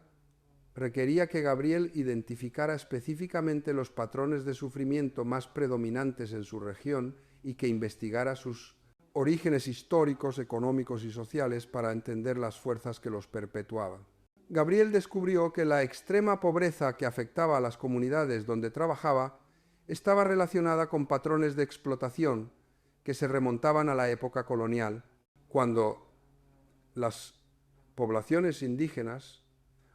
requería que Gabriel identificara específicamente los patrones de sufrimiento más predominantes en su región y que investigara sus orígenes históricos, económicos y sociales para entender las fuerzas que los perpetuaban. Gabriel descubrió que la extrema pobreza que afectaba a las comunidades donde trabajaba estaba relacionada con patrones de explotación que se remontaban a la época colonial, cuando las poblaciones indígenas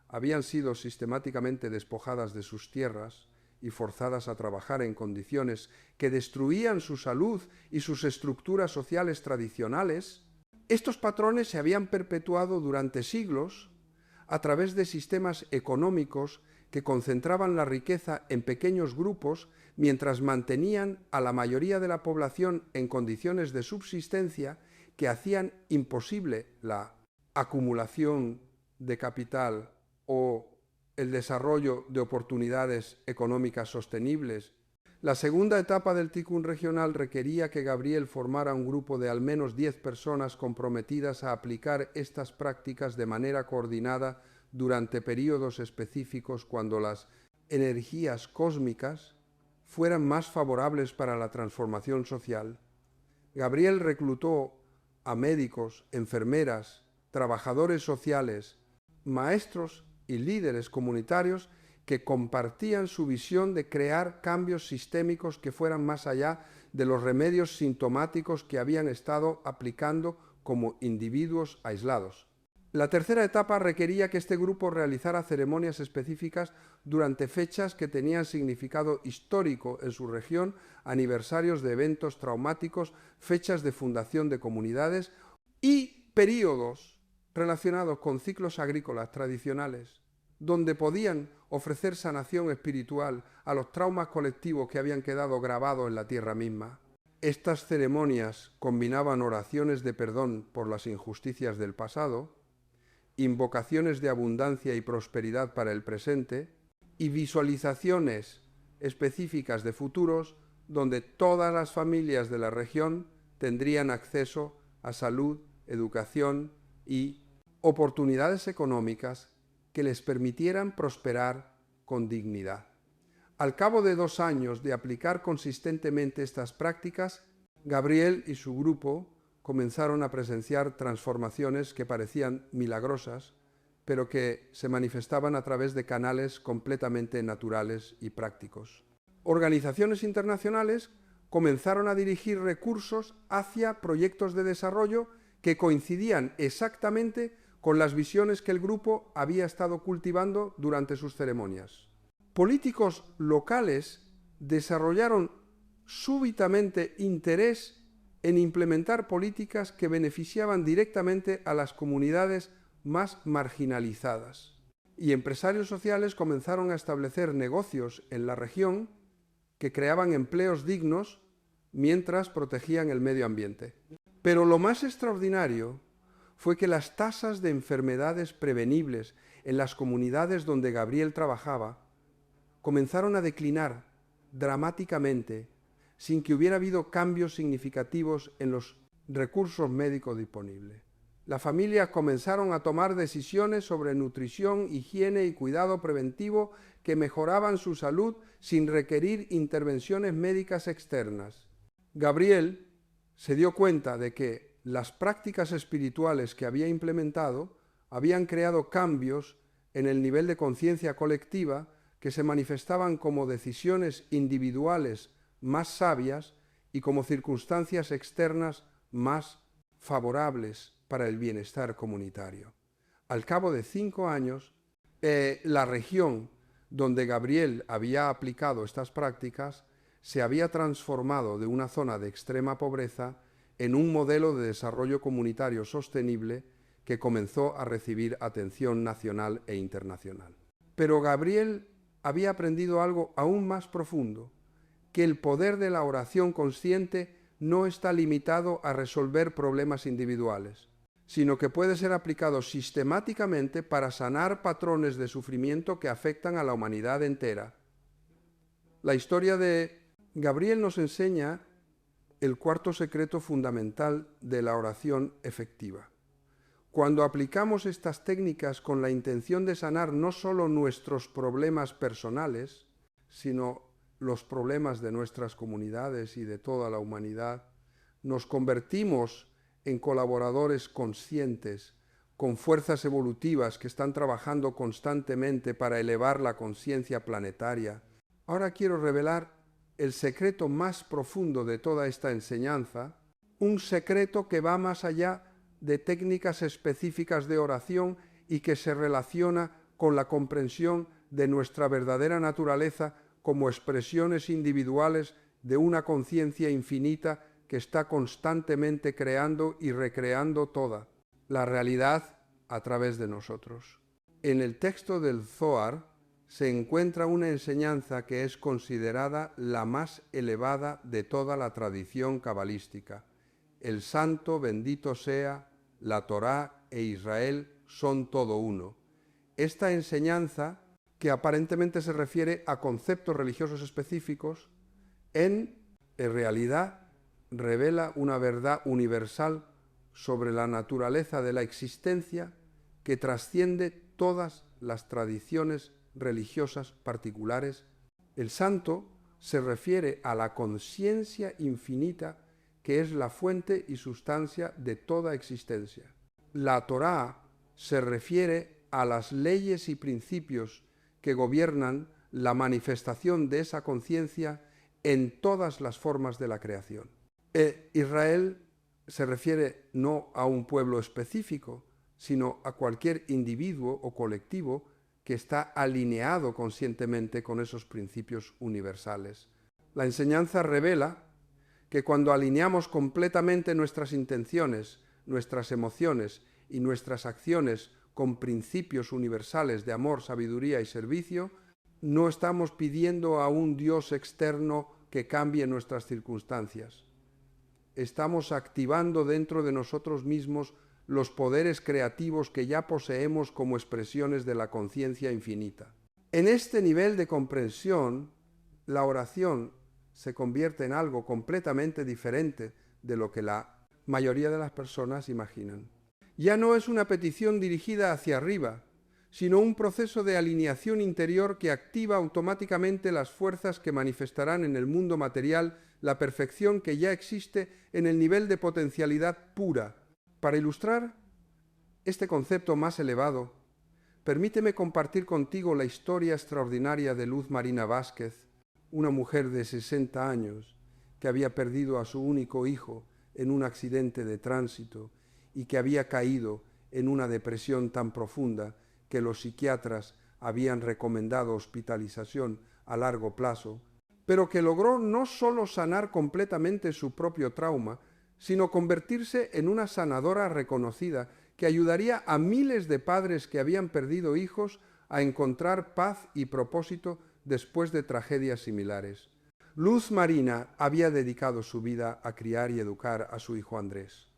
habían sido sistemáticamente despojadas de sus tierras y forzadas a trabajar en condiciones que destruían su salud y sus estructuras sociales tradicionales. Estos patrones se habían perpetuado durante siglos a través de sistemas económicos que concentraban la riqueza en pequeños grupos mientras mantenían a la mayoría de la población en condiciones de subsistencia que hacían imposible la acumulación de capital o el desarrollo de oportunidades económicas sostenibles. La segunda etapa del Tikkun regional requería que Gabriel formara un grupo de al menos 10 personas comprometidas a aplicar estas prácticas de manera coordinada durante períodos específicos cuando las energías cósmicas fueran más favorables para la transformación social. Gabriel reclutó a médicos, enfermeras, trabajadores sociales, maestros y líderes comunitarios que compartían su visión de crear cambios sistémicos que fueran más allá de los remedios sintomáticos que habían estado aplicando como individuos aislados. La tercera etapa requería que este grupo realizara ceremonias específicas durante fechas que tenían significado histórico en su región, aniversarios de eventos traumáticos, fechas de fundación de comunidades y períodos relacionados con ciclos agrícolas tradicionales, donde podían ofrecer sanación espiritual a los traumas colectivos que habían quedado grabados en la tierra misma. Estas ceremonias combinaban oraciones de perdón por las injusticias del pasado, invocaciones de abundancia y prosperidad para el presente y visualizaciones específicas de futuros donde todas las familias de la región tendrían acceso a salud, educación y oportunidades económicas que les permitieran prosperar con dignidad. Al cabo de 2 años de aplicar consistentemente estas prácticas, Gabriel y su grupo comenzaron a presenciar transformaciones que parecían milagrosas, pero que se manifestaban a través de canales completamente naturales y prácticos. Organizaciones internacionales comenzaron a dirigir recursos hacia proyectos de desarrollo que coincidían exactamente con las visiones que el grupo había estado cultivando durante sus ceremonias. Políticos locales desarrollaron súbitamente interés en implementar políticas que beneficiaban directamente a las comunidades más marginalizadas. Y empresarios sociales comenzaron a establecer negocios en la región que creaban empleos dignos mientras protegían el medio ambiente. Pero lo más extraordinario fue que las tasas de enfermedades prevenibles en las comunidades donde Gabriel trabajaba comenzaron a declinar dramáticamente sin que hubiera habido cambios significativos en los recursos médicos disponibles. Las familias comenzaron a tomar decisiones sobre nutrición, higiene y cuidado preventivo que mejoraban su salud sin requerir intervenciones médicas externas. Gabriel se dio cuenta de que las prácticas espirituales que había implementado habían creado cambios en el nivel de conciencia colectiva que se manifestaban como decisiones individuales más sabias y como circunstancias externas más favorables para el bienestar comunitario. Al cabo de 5 años, la región donde Gabriel había aplicado estas prácticas se había transformado de una zona de extrema pobreza en un modelo de desarrollo comunitario sostenible que comenzó a recibir atención nacional e internacional. Pero Gabriel había aprendido algo aún más profundo, que el poder de la oración consciente no está limitado a resolver problemas individuales, sino que puede ser aplicado sistemáticamente para sanar patrones de sufrimiento que afectan a la humanidad entera. La historia de Gabriel nos enseña el cuarto secreto fundamental de la oración efectiva. Cuando aplicamos estas técnicas con la intención de sanar no solo nuestros problemas personales, sino los problemas de nuestras comunidades y de toda la humanidad, nos convertimos en colaboradores conscientes, con fuerzas evolutivas que están trabajando constantemente para elevar la conciencia planetaria. Ahora quiero revelar el secreto más profundo de toda esta enseñanza, un secreto que va más allá de técnicas específicas de oración y que se relaciona con la comprensión de nuestra verdadera naturaleza como expresiones individuales de una conciencia infinita que está constantemente creando y recreando toda la realidad a través de nosotros. En el texto del Zohar se encuentra una enseñanza que es considerada la más elevada de toda la tradición cabalística. El santo bendito sea, la Torá e Israel son todo uno. Esta enseñanza, que aparentemente se refiere a conceptos religiosos específicos, en realidad revela una verdad universal sobre la naturaleza de la existencia que trasciende todas las tradiciones religiosas particulares. El santo se refiere a la conciencia infinita que es la fuente y sustancia de toda existencia. La Torá se refiere a las leyes y principios que gobiernan la manifestación de esa conciencia en todas las formas de la creación. Israel se refiere no a un pueblo específico, sino a cualquier individuo o colectivo que está alineado conscientemente con esos principios universales. La enseñanza revela que cuando alineamos completamente nuestras intenciones, nuestras emociones y nuestras acciones con principios universales de amor, sabiduría y servicio, no estamos pidiendo a un Dios externo que cambie nuestras circunstancias. Estamos activando dentro de nosotros mismos los poderes creativos que ya poseemos como expresiones de la conciencia infinita. En este nivel de comprensión, la oración se convierte en algo completamente diferente de lo que la mayoría de las personas imaginan. Ya no es una petición dirigida hacia arriba, sino un proceso de alineación interior que activa automáticamente las fuerzas que manifestarán en el mundo material la perfección que ya existe en el nivel de potencialidad pura. Para ilustrar este concepto más elevado, permíteme compartir contigo la historia extraordinaria de Luz Marina Vázquez, una mujer de 60 años que había perdido a su único hijo en un accidente de tránsito y que había caído en una depresión tan profunda que los psiquiatras habían recomendado hospitalización a largo plazo, pero que logró no solo sanar completamente su propio trauma, sino convertirse en una sanadora reconocida que ayudaría a miles de padres que habían perdido hijos a encontrar paz y propósito después de tragedias similares. Luz Marina había dedicado su vida a criar y educar a su hijo Andrés,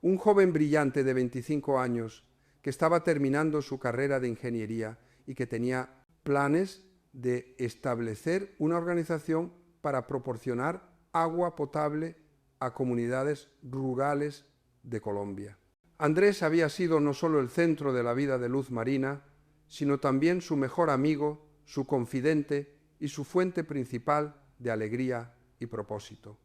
un joven brillante de 25 años que estaba terminando su carrera de ingeniería y que tenía planes de establecer una organización para proporcionar agua potable a comunidades rurales de Colombia. Andrés había sido no solo el centro de la vida de Luz Marina, sino también su mejor amigo, su confidente y su fuente principal de alegría y propósito.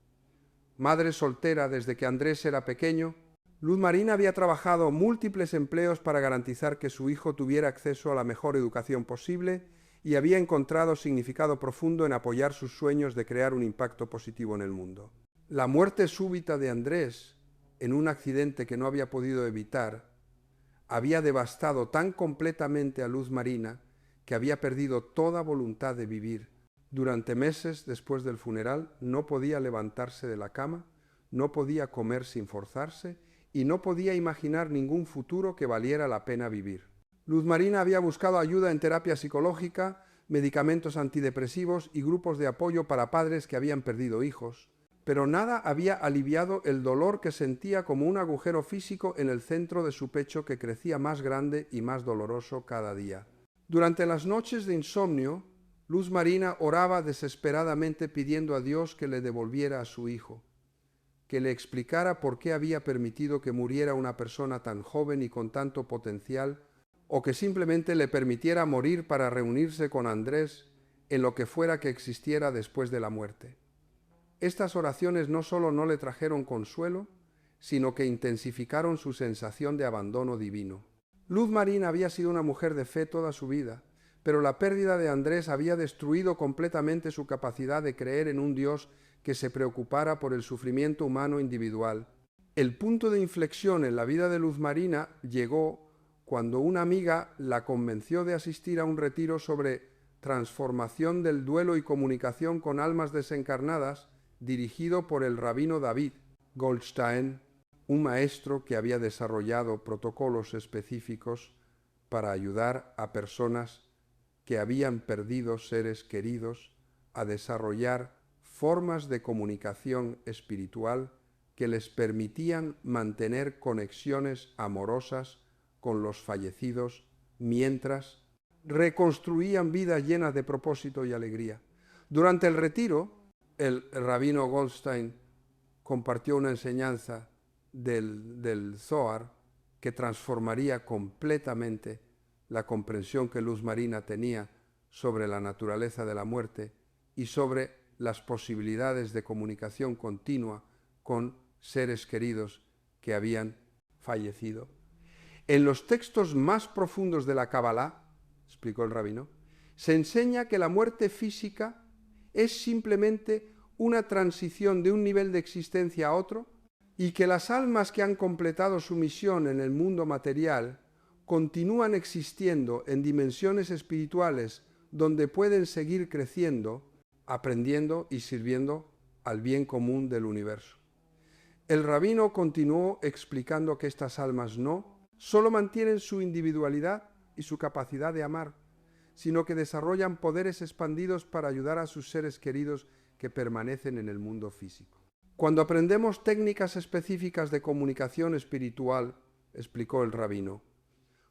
Madre soltera desde que Andrés era pequeño, Luz Marina había trabajado múltiples empleos para garantizar que su hijo tuviera acceso a la mejor educación posible y había encontrado significado profundo en apoyar sus sueños de crear un impacto positivo en el mundo. La muerte súbita de Andrés, en un accidente que no había podido evitar, había devastado tan completamente a Luz Marina que había perdido toda voluntad de vivir. Durante meses después del funeral no podía levantarse de la cama, no podía comer sin forzarse y no podía imaginar ningún futuro que valiera la pena vivir. Luz Marina había buscado ayuda en terapia psicológica, medicamentos antidepresivos y grupos de apoyo para padres que habían perdido hijos, pero nada había aliviado el dolor que sentía como un agujero físico en el centro de su pecho que crecía más grande y más doloroso cada día. Durante las noches de insomnio, Luz Marina oraba desesperadamente pidiendo a Dios que le devolviera a su hijo, que le explicara por qué había permitido que muriera una persona tan joven y con tanto potencial, o que simplemente le permitiera morir para reunirse con Andrés en lo que fuera que existiera después de la muerte. Estas oraciones no solo no le trajeron consuelo, sino que intensificaron su sensación de abandono divino. Luz Marina había sido una mujer de fe toda su vida, pero la pérdida de Andrés había destruido completamente su capacidad de creer en un Dios que se preocupara por el sufrimiento humano individual. El punto de inflexión en la vida de Luz Marina llegó cuando una amiga la convenció de asistir a un retiro sobre transformación del duelo y comunicación con almas desencarnadas, dirigido por el rabino David Goldstein, un maestro que había desarrollado protocolos específicos para ayudar a personas que habían perdido seres queridos a desarrollar formas de comunicación espiritual que les permitían mantener conexiones amorosas con los fallecidos mientras reconstruían vidas llenas de propósito y alegría. Durante el retiro, el rabino Goldstein compartió una enseñanza del Zohar que transformaría completamente la comprensión que Luz Marina tenía sobre la naturaleza de la muerte y sobre las posibilidades de comunicación continua con seres queridos que habían fallecido. En los textos más profundos de la Kabbalah, explicó el rabino, se enseña que la muerte física es simplemente una transición de un nivel de existencia a otro y que las almas que han completado su misión en el mundo material continúan existiendo en dimensiones espirituales donde pueden seguir creciendo, aprendiendo y sirviendo al bien común del universo. El rabino continuó explicando que estas almas no solo mantienen su individualidad y su capacidad de amar, sino que desarrollan poderes expandidos para ayudar a sus seres queridos que permanecen en el mundo físico. Cuando aprendemos técnicas específicas de comunicación espiritual, explicó el rabino,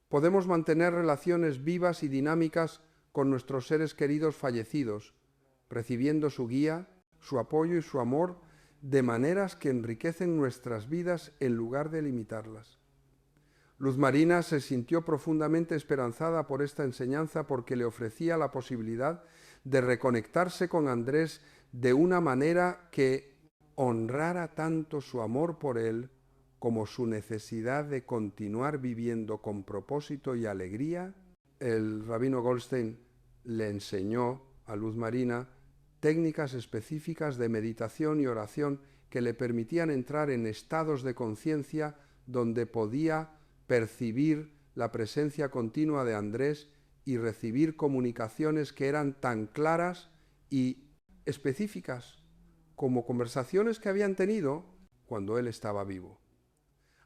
podemos mantener relaciones vivas y dinámicas con nuestros seres queridos fallecidos, recibiendo su guía, su apoyo y su amor de maneras que enriquecen nuestras vidas en lugar de limitarlas. Luz Marina se sintió profundamente esperanzada por esta enseñanza porque le ofrecía la posibilidad de reconectarse con Andrés de una manera que honrara tanto su amor por él como su necesidad de continuar viviendo con propósito y alegría. El rabino Goldstein le enseñó a Luz Marina técnicas específicas de meditación y oración que le permitían entrar en estados de conciencia donde podía percibir la presencia continua de Andrés y recibir comunicaciones que eran tan claras y específicas como conversaciones que habían tenido cuando él estaba vivo.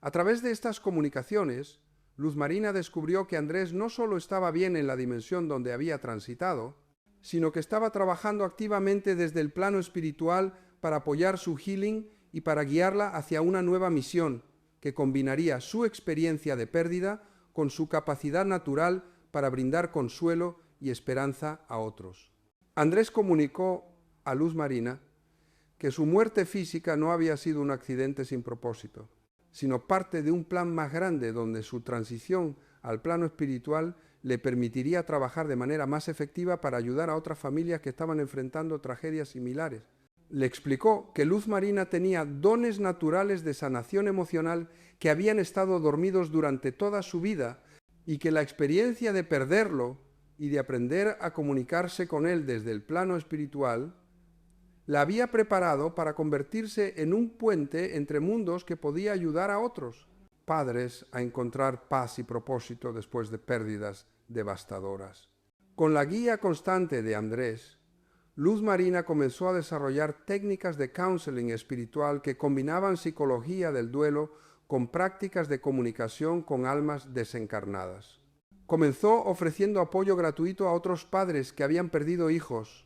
A través de estas comunicaciones, Luz Marina descubrió que Andrés no solo estaba bien en la dimensión donde había transitado, sino que estaba trabajando activamente desde el plano espiritual para apoyar su healing y para guiarla hacia una nueva misión que combinaría su experiencia de pérdida con su capacidad natural para brindar consuelo y esperanza a otros. Andrés comunicó a Luz Marina que su muerte física no había sido un accidente sin propósito, sino parte de un plan más grande donde su transición al plano espiritual le permitiría trabajar de manera más efectiva para ayudar a otras familias que estaban enfrentando tragedias similares. Le explicó que Luz Marina tenía dones naturales de sanación emocional que habían estado dormidos durante toda su vida y que la experiencia de perderlo y de aprender a comunicarse con él desde el plano espiritual la había preparado para convertirse en un puente entre mundos que podía ayudar a otros padres a encontrar paz y propósito después de pérdidas devastadoras. Con la guía constante de Andrés, Luz Marina comenzó a desarrollar técnicas de counseling espiritual que combinaban psicología del duelo con prácticas de comunicación con almas desencarnadas. Comenzó ofreciendo apoyo gratuito a otros padres que habían perdido hijos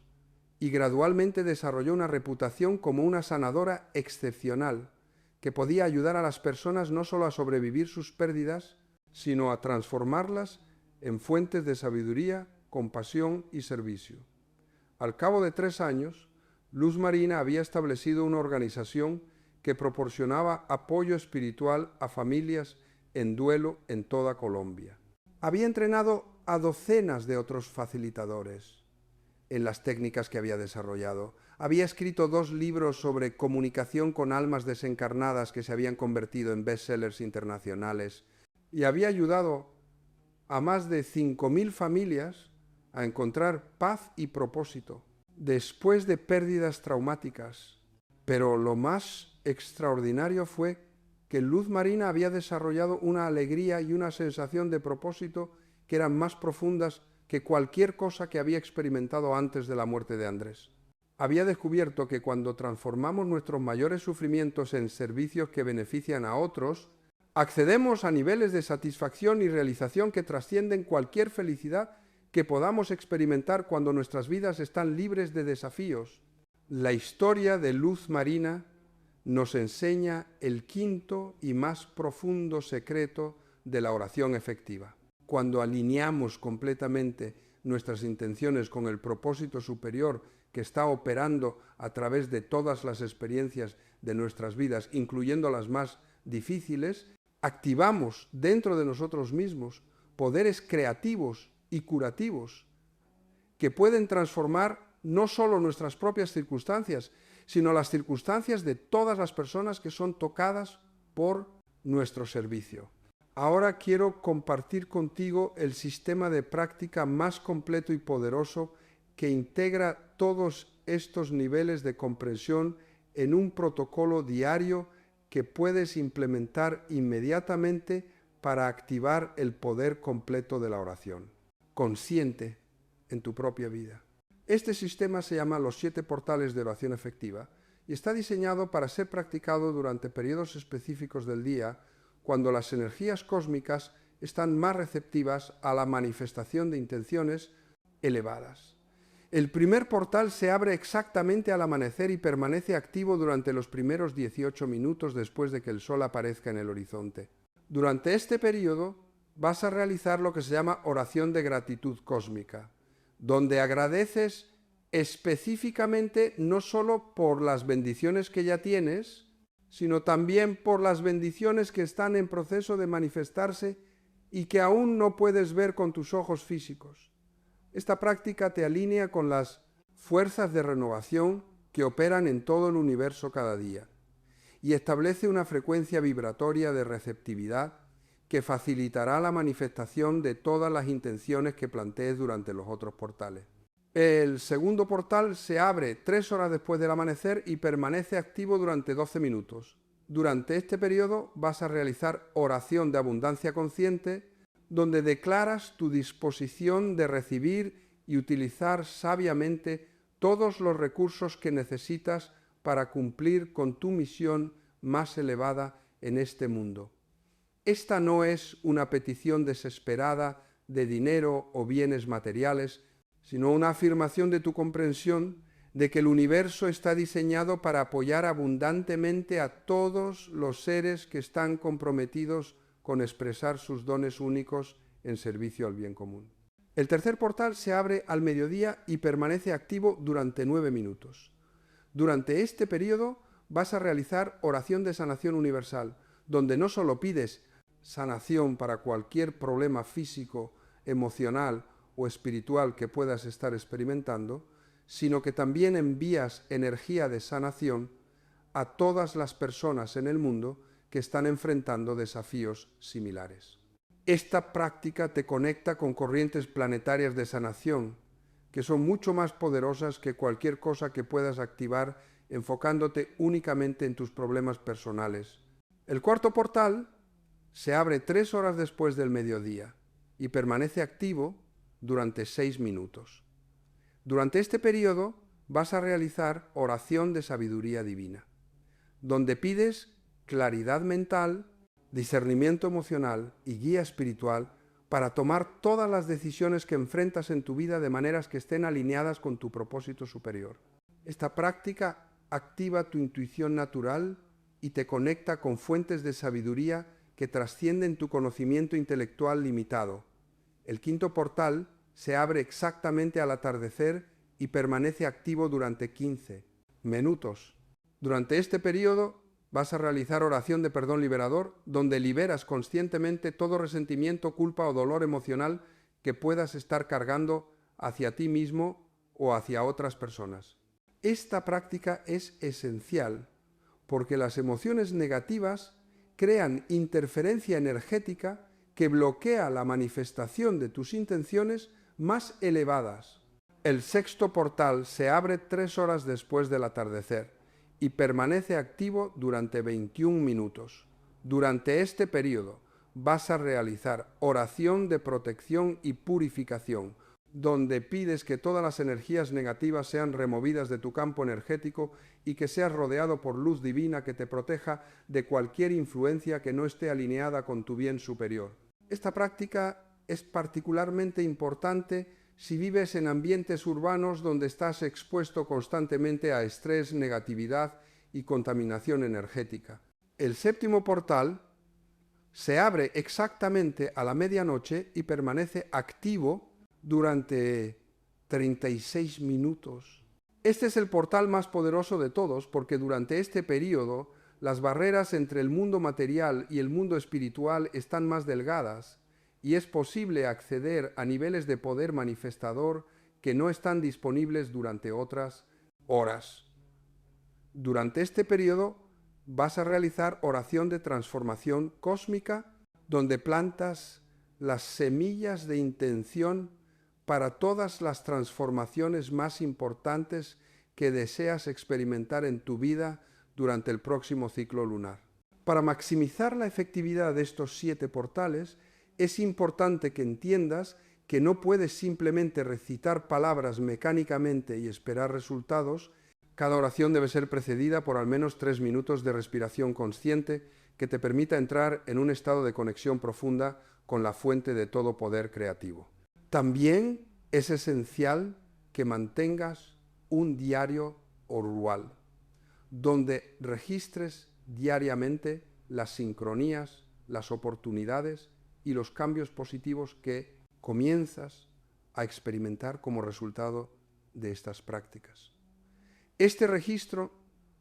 y gradualmente desarrolló una reputación como una sanadora excepcional que podía ayudar a las personas no solo a sobrevivir sus pérdidas, sino a transformarlas en fuentes de sabiduría, compasión y servicio. Al cabo de 3 años, Luz Marina había establecido una organización que proporcionaba apoyo espiritual a familias en duelo en toda Colombia. Había entrenado a docenas de otros facilitadores en las técnicas que había desarrollado. Había escrito 2 libros sobre comunicación con almas desencarnadas que se habían convertido en bestsellers internacionales y había ayudado a más de 5.000 familias a encontrar paz y propósito después de pérdidas traumáticas. Pero lo más extraordinario fue que Luz Marina había desarrollado una alegría y una sensación de propósito que eran más profundas que cualquier cosa que había experimentado antes de la muerte de Andrés. Había descubierto que cuando transformamos nuestros mayores sufrimientos en servicios que benefician a otros, accedemos a niveles de satisfacción y realización que trascienden cualquier felicidad que podamos experimentar cuando nuestras vidas están libres de desafíos. La historia de Luz Marina nos enseña el quinto y más profundo secreto de la oración efectiva. Cuando alineamos completamente nuestras intenciones con el propósito superior que está operando a través de todas las experiencias de nuestras vidas, incluyendo las más difíciles, activamos dentro de nosotros mismos poderes creativos y curativos que pueden transformar no solo nuestras propias circunstancias, sino las circunstancias de todas las personas que son tocadas por nuestro servicio. Ahora quiero compartir contigo el sistema de práctica más completo y poderoso que integra todos estos niveles de comprensión en un protocolo diario que puedes implementar inmediatamente para activar el poder completo de la oración, consciente en tu propia vida. Este sistema se llama los 7 portales de oración efectiva y está diseñado para ser practicado durante periodos específicos del día cuando las energías cósmicas están más receptivas a la manifestación de intenciones elevadas. El primer portal se abre exactamente al amanecer y permanece activo durante los primeros 18 minutos después de que el sol aparezca en el horizonte. Durante este periodo vas a realizar lo que se llama oración de gratitud cósmica, donde agradeces específicamente no solo por las bendiciones que ya tienes, sino también por las bendiciones que están en proceso de manifestarse y que aún no puedes ver con tus ojos físicos. Esta práctica te alinea con las fuerzas de renovación que operan en todo el universo cada día y establece una frecuencia vibratoria de receptividad que facilitará la manifestación de todas las intenciones que plantees durante los otros portales. El segundo portal se abre 3 horas después del amanecer y permanece activo durante 12 minutos. Durante este periodo vas a realizar oración de abundancia consciente, donde declaras tu disposición de recibir y utilizar sabiamente todos los recursos que necesitas para cumplir con tu misión más elevada en este mundo. Esta no es una petición desesperada de dinero o bienes materiales, sino una afirmación de tu comprensión de que el universo está diseñado para apoyar abundantemente a todos los seres que están comprometidos con expresar sus dones únicos en servicio al bien común. El tercer portal se abre al mediodía y permanece activo durante 9 minutos. Durante este periodo vas a realizar oración de sanación universal, donde no solo pides sanación para cualquier problema físico, emocional o espiritual que puedas estar experimentando, sino que también envías energía de sanación a todas las personas en el mundo que están enfrentando desafíos similares. Esta práctica te conecta con corrientes planetarias de sanación, que son mucho más poderosas que cualquier cosa que puedas activar enfocándote únicamente en tus problemas personales. El cuarto portal se abre 3 horas después del mediodía y permanece activo durante 6 minutos. Durante este periodo vas a realizar oración de sabiduría divina, donde pides claridad mental, discernimiento emocional y guía espiritual para tomar todas las decisiones que enfrentas en tu vida de maneras que estén alineadas con tu propósito superior. Esta práctica activa tu intuición natural y te conecta con fuentes de sabiduría que trascienden tu conocimiento intelectual limitado. El quinto portal se abre exactamente al atardecer y permanece activo durante 15 minutos. Durante este periodo Vas a realizar oración de perdón liberador, donde liberas conscientemente todo resentimiento, culpa o dolor emocional que puedas estar cargando hacia ti mismo o hacia otras personas. Esta práctica es esencial porque las emociones negativas crean interferencia energética que bloquea la manifestación de tus intenciones más elevadas. El sexto portal se abre 3 horas después del atardecer y permanece activo durante 21 minutos. Durante este periodo vas a realizar oración de protección y purificación, donde pides que todas las energías negativas sean removidas de tu campo energético y que seas rodeado por luz divina que te proteja de cualquier influencia que no esté alineada con tu bien superior. Esta práctica es particularmente importante si vives en ambientes urbanos donde estás expuesto constantemente a estrés, negatividad y contaminación energética. El séptimo portal se abre exactamente a la medianoche y permanece activo durante 36 minutos. Este es el portal más poderoso de todos porque durante este periodo las barreras entre el mundo material y el mundo espiritual están más delgadas y es posible acceder a niveles de poder manifestador que no están disponibles durante otras horas. Durante este periodo vas a realizar oración de transformación cósmica donde plantas las semillas de intención para todas las transformaciones más importantes que deseas experimentar en tu vida durante el próximo ciclo lunar. Para maximizar la efectividad de estos 7 portales, es importante que entiendas que no puedes simplemente recitar palabras mecánicamente y esperar resultados. Cada oración debe ser precedida por al menos 3 minutos de respiración consciente que te permita entrar en un estado de conexión profunda con la fuente de todo poder creativo. También es esencial que mantengas un diario orual, donde registres diariamente las sincronías, las oportunidades y los cambios positivos que comienzas a experimentar como resultado de estas prácticas. Este registro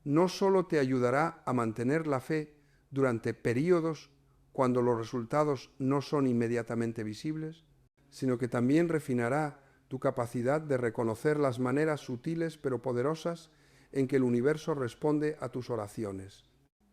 no solo te ayudará a mantener la fe durante periodos cuando los resultados no son inmediatamente visibles, sino que también refinará tu capacidad de reconocer las maneras sutiles pero poderosas en que el universo responde a tus oraciones.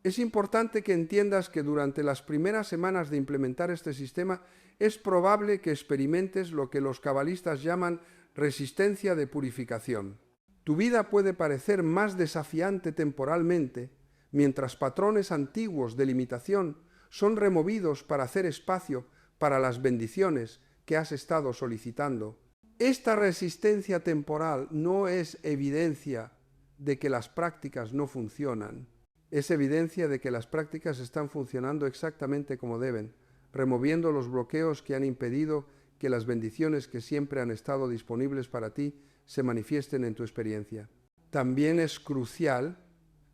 Es importante que entiendas que durante las primeras semanas de implementar este sistema es probable que experimentes lo que los cabalistas llaman resistencia de purificación. Tu vida puede parecer más desafiante temporalmente, mientras patrones antiguos de limitación son removidos para hacer espacio para las bendiciones que has estado solicitando. Esta resistencia temporal no es evidencia de que las prácticas no funcionan. Es evidencia de que las prácticas están funcionando exactamente como deben, removiendo los bloqueos que han impedido que las bendiciones que siempre han estado disponibles para ti se manifiesten en tu experiencia. También es crucial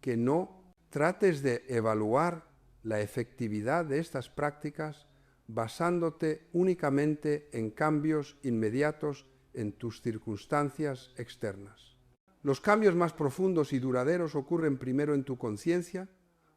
que no trates de evaluar la efectividad de estas prácticas basándote únicamente en cambios inmediatos en tus circunstancias externas. Los cambios más profundos y duraderos ocurren primero en tu conciencia,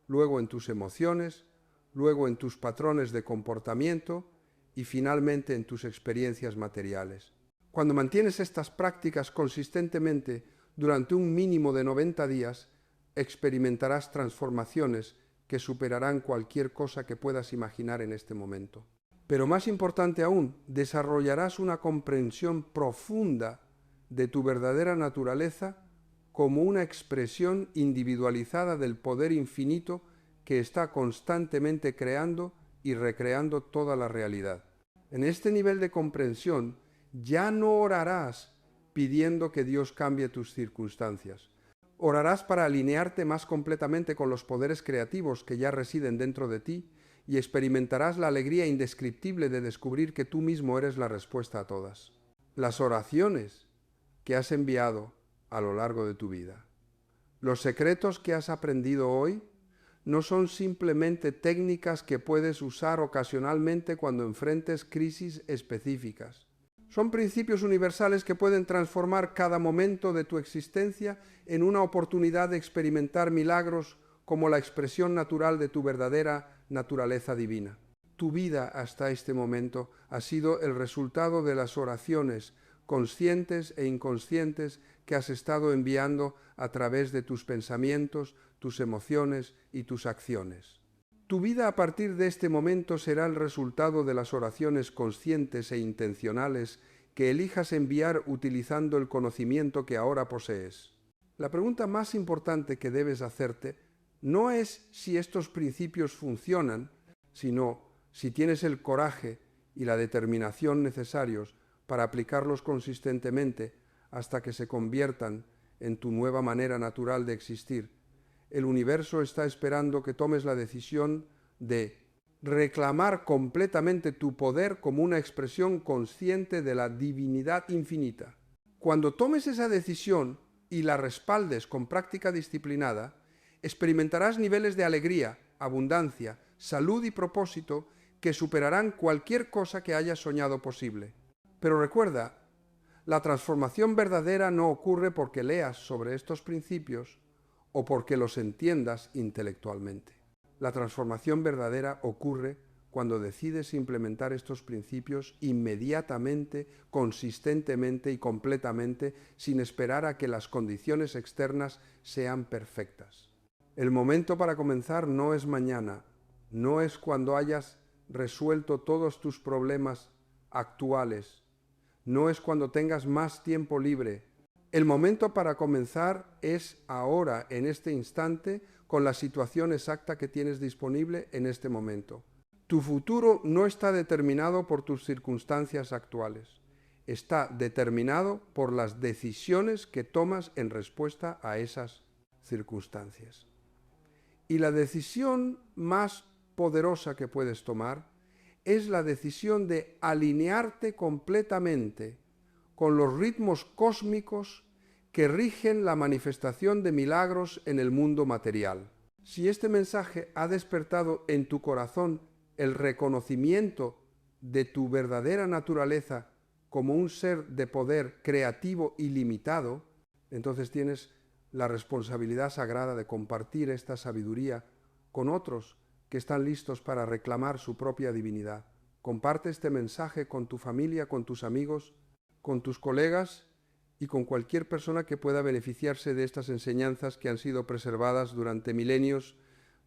luego en tus emociones, luego en tus patrones de comportamiento y finalmente en tus experiencias materiales. Cuando mantienes estas prácticas consistentemente durante un mínimo de 90 días, experimentarás transformaciones que superarán cualquier cosa que puedas imaginar en este momento. Pero más importante aún, desarrollarás una comprensión profunda de tu verdadera naturaleza como una expresión individualizada del poder infinito que está constantemente creando y recreando toda la realidad. En este nivel de comprensión ya no orarás pidiendo que Dios cambie tus circunstancias. Orarás para alinearte más completamente con los poderes creativos que ya residen dentro de ti y experimentarás la alegría indescriptible de descubrir que tú mismo eres la respuesta a todas. Las oraciones que has enviado a lo largo de tu vida, los secretos que has aprendido hoy, no son simplemente técnicas que puedes usar ocasionalmente cuando enfrentes crisis específicas. Son principios universales que pueden transformar cada momento de tu existencia en una oportunidad de experimentar milagros como la expresión natural de tu verdadera naturaleza divina. Tu vida hasta este momento ha sido el resultado de las oraciones conscientes e inconscientes que has estado enviando a través de tus pensamientos, tus emociones y tus acciones. Tu vida a partir de este momento será el resultado de las oraciones conscientes e intencionales que elijas enviar utilizando el conocimiento que ahora posees. La pregunta más importante que debes hacerte no es si estos principios funcionan, sino si tienes el coraje y la determinación necesarios para aplicarlos consistentemente hasta que se conviertan en tu nueva manera natural de existir. El universo está esperando que tomes la decisión de reclamar completamente tu poder como una expresión consciente de la divinidad infinita. Cuando tomes esa decisión y la respaldes con práctica disciplinada, experimentarás niveles de alegría, abundancia, salud y propósito que superarán cualquier cosa que hayas soñado posible. Pero recuerda, la transformación verdadera no ocurre porque leas sobre estos principios o porque los entiendas intelectualmente. La transformación verdadera ocurre cuando decides implementar estos principios inmediatamente, consistentemente y completamente, sin esperar a que las condiciones externas sean perfectas. El momento para comenzar no es mañana, no es cuando hayas resuelto todos tus problemas actuales, no es cuando tengas más tiempo libre. El momento para comenzar es ahora, en este instante, con la situación exacta que tienes disponible en este momento. Tu futuro no está determinado por tus circunstancias actuales, está determinado por las decisiones que tomas en respuesta a esas circunstancias. Y la decisión más poderosa que puedes tomar es la decisión de alinearte completamente con los ritmos cósmicos que rigen la manifestación de milagros en el mundo material. Si este mensaje ha despertado en tu corazón el reconocimiento de tu verdadera naturaleza como un ser de poder creativo ilimitado, entonces tienes la responsabilidad sagrada de compartir esta sabiduría con otros que están listos para reclamar su propia divinidad. Comparte este mensaje con tu familia, con tus amigos, con tus colegas y con cualquier persona que pueda beneficiarse de estas enseñanzas que han sido preservadas durante milenios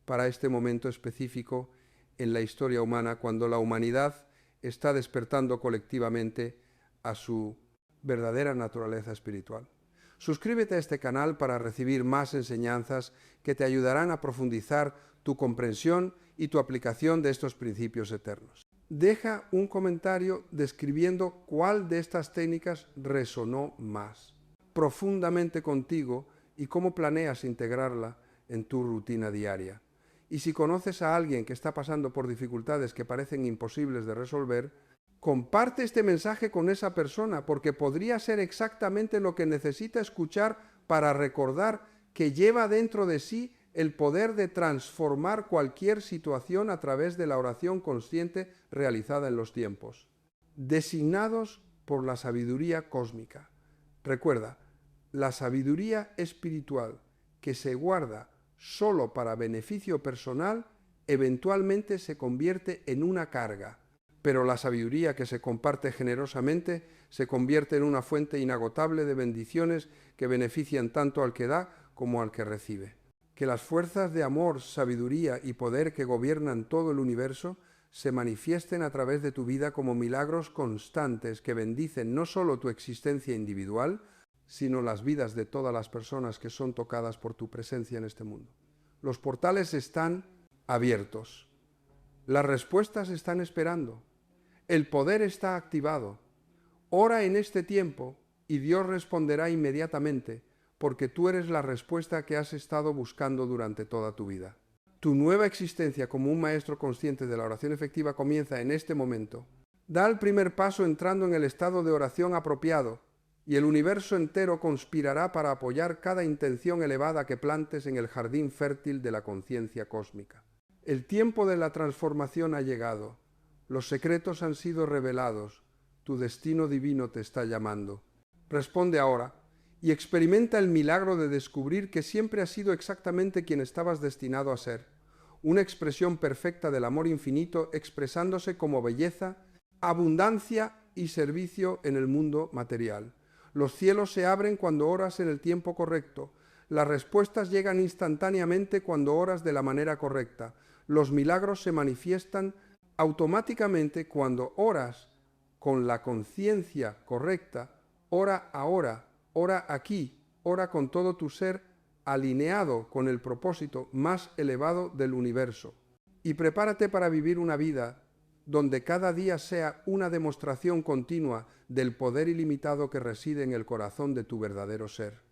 para este momento específico en la historia humana, cuando la humanidad está despertando colectivamente a su verdadera naturaleza espiritual. Suscríbete a este canal para recibir más enseñanzas que te ayudarán a profundizar tu comprensión y tu aplicación de estos principios eternos. Deja un comentario describiendo cuál de estas técnicas resonó más profundamente contigo y cómo planeas integrarla en tu rutina diaria. Y si conoces a alguien que está pasando por dificultades que parecen imposibles de resolver, comparte este mensaje con esa persona, porque podría ser exactamente lo que necesita escuchar para recordar que lleva dentro de sí el poder de transformar cualquier situación a través de la oración consciente realizada en los tiempos, designados por la sabiduría cósmica. Recuerda, la sabiduría espiritual que se guarda solo para beneficio personal eventualmente se convierte en una carga, pero la sabiduría que se comparte generosamente se convierte en una fuente inagotable de bendiciones que benefician tanto al que da como al que recibe. Que las fuerzas de amor, sabiduría y poder que gobiernan todo el universo se manifiesten a través de tu vida como milagros constantes que bendicen no solo tu existencia individual, sino las vidas de todas las personas que son tocadas por tu presencia en este mundo. Los portales están abiertos. Las respuestas están esperando. El poder está activado. Ora en este tiempo y Dios responderá inmediatamente, porque tú eres la respuesta que has estado buscando durante toda tu vida. Tu nueva existencia como un maestro consciente de la oración efectiva comienza en este momento. Da el primer paso entrando en el estado de oración apropiado, y el universo entero conspirará para apoyar cada intención elevada que plantes en el jardín fértil de la conciencia cósmica. El tiempo de la transformación ha llegado. Los secretos han sido revelados. Tu destino divino te está llamando. Responde ahora y experimenta el milagro de descubrir que siempre has sido exactamente quien estabas destinado a ser, una expresión perfecta del amor infinito expresándose como belleza, abundancia y servicio en el mundo material. Los cielos se abren cuando oras en el tiempo correcto. Las respuestas llegan instantáneamente cuando oras de la manera correcta. Los milagros se manifiestan automáticamente cuando oras con la conciencia correcta. Ora ahora, ora aquí, ora con todo tu ser alineado con el propósito más elevado del universo. Y prepárate para vivir una vida donde cada día sea una demostración continua del poder ilimitado que reside en el corazón de tu verdadero ser.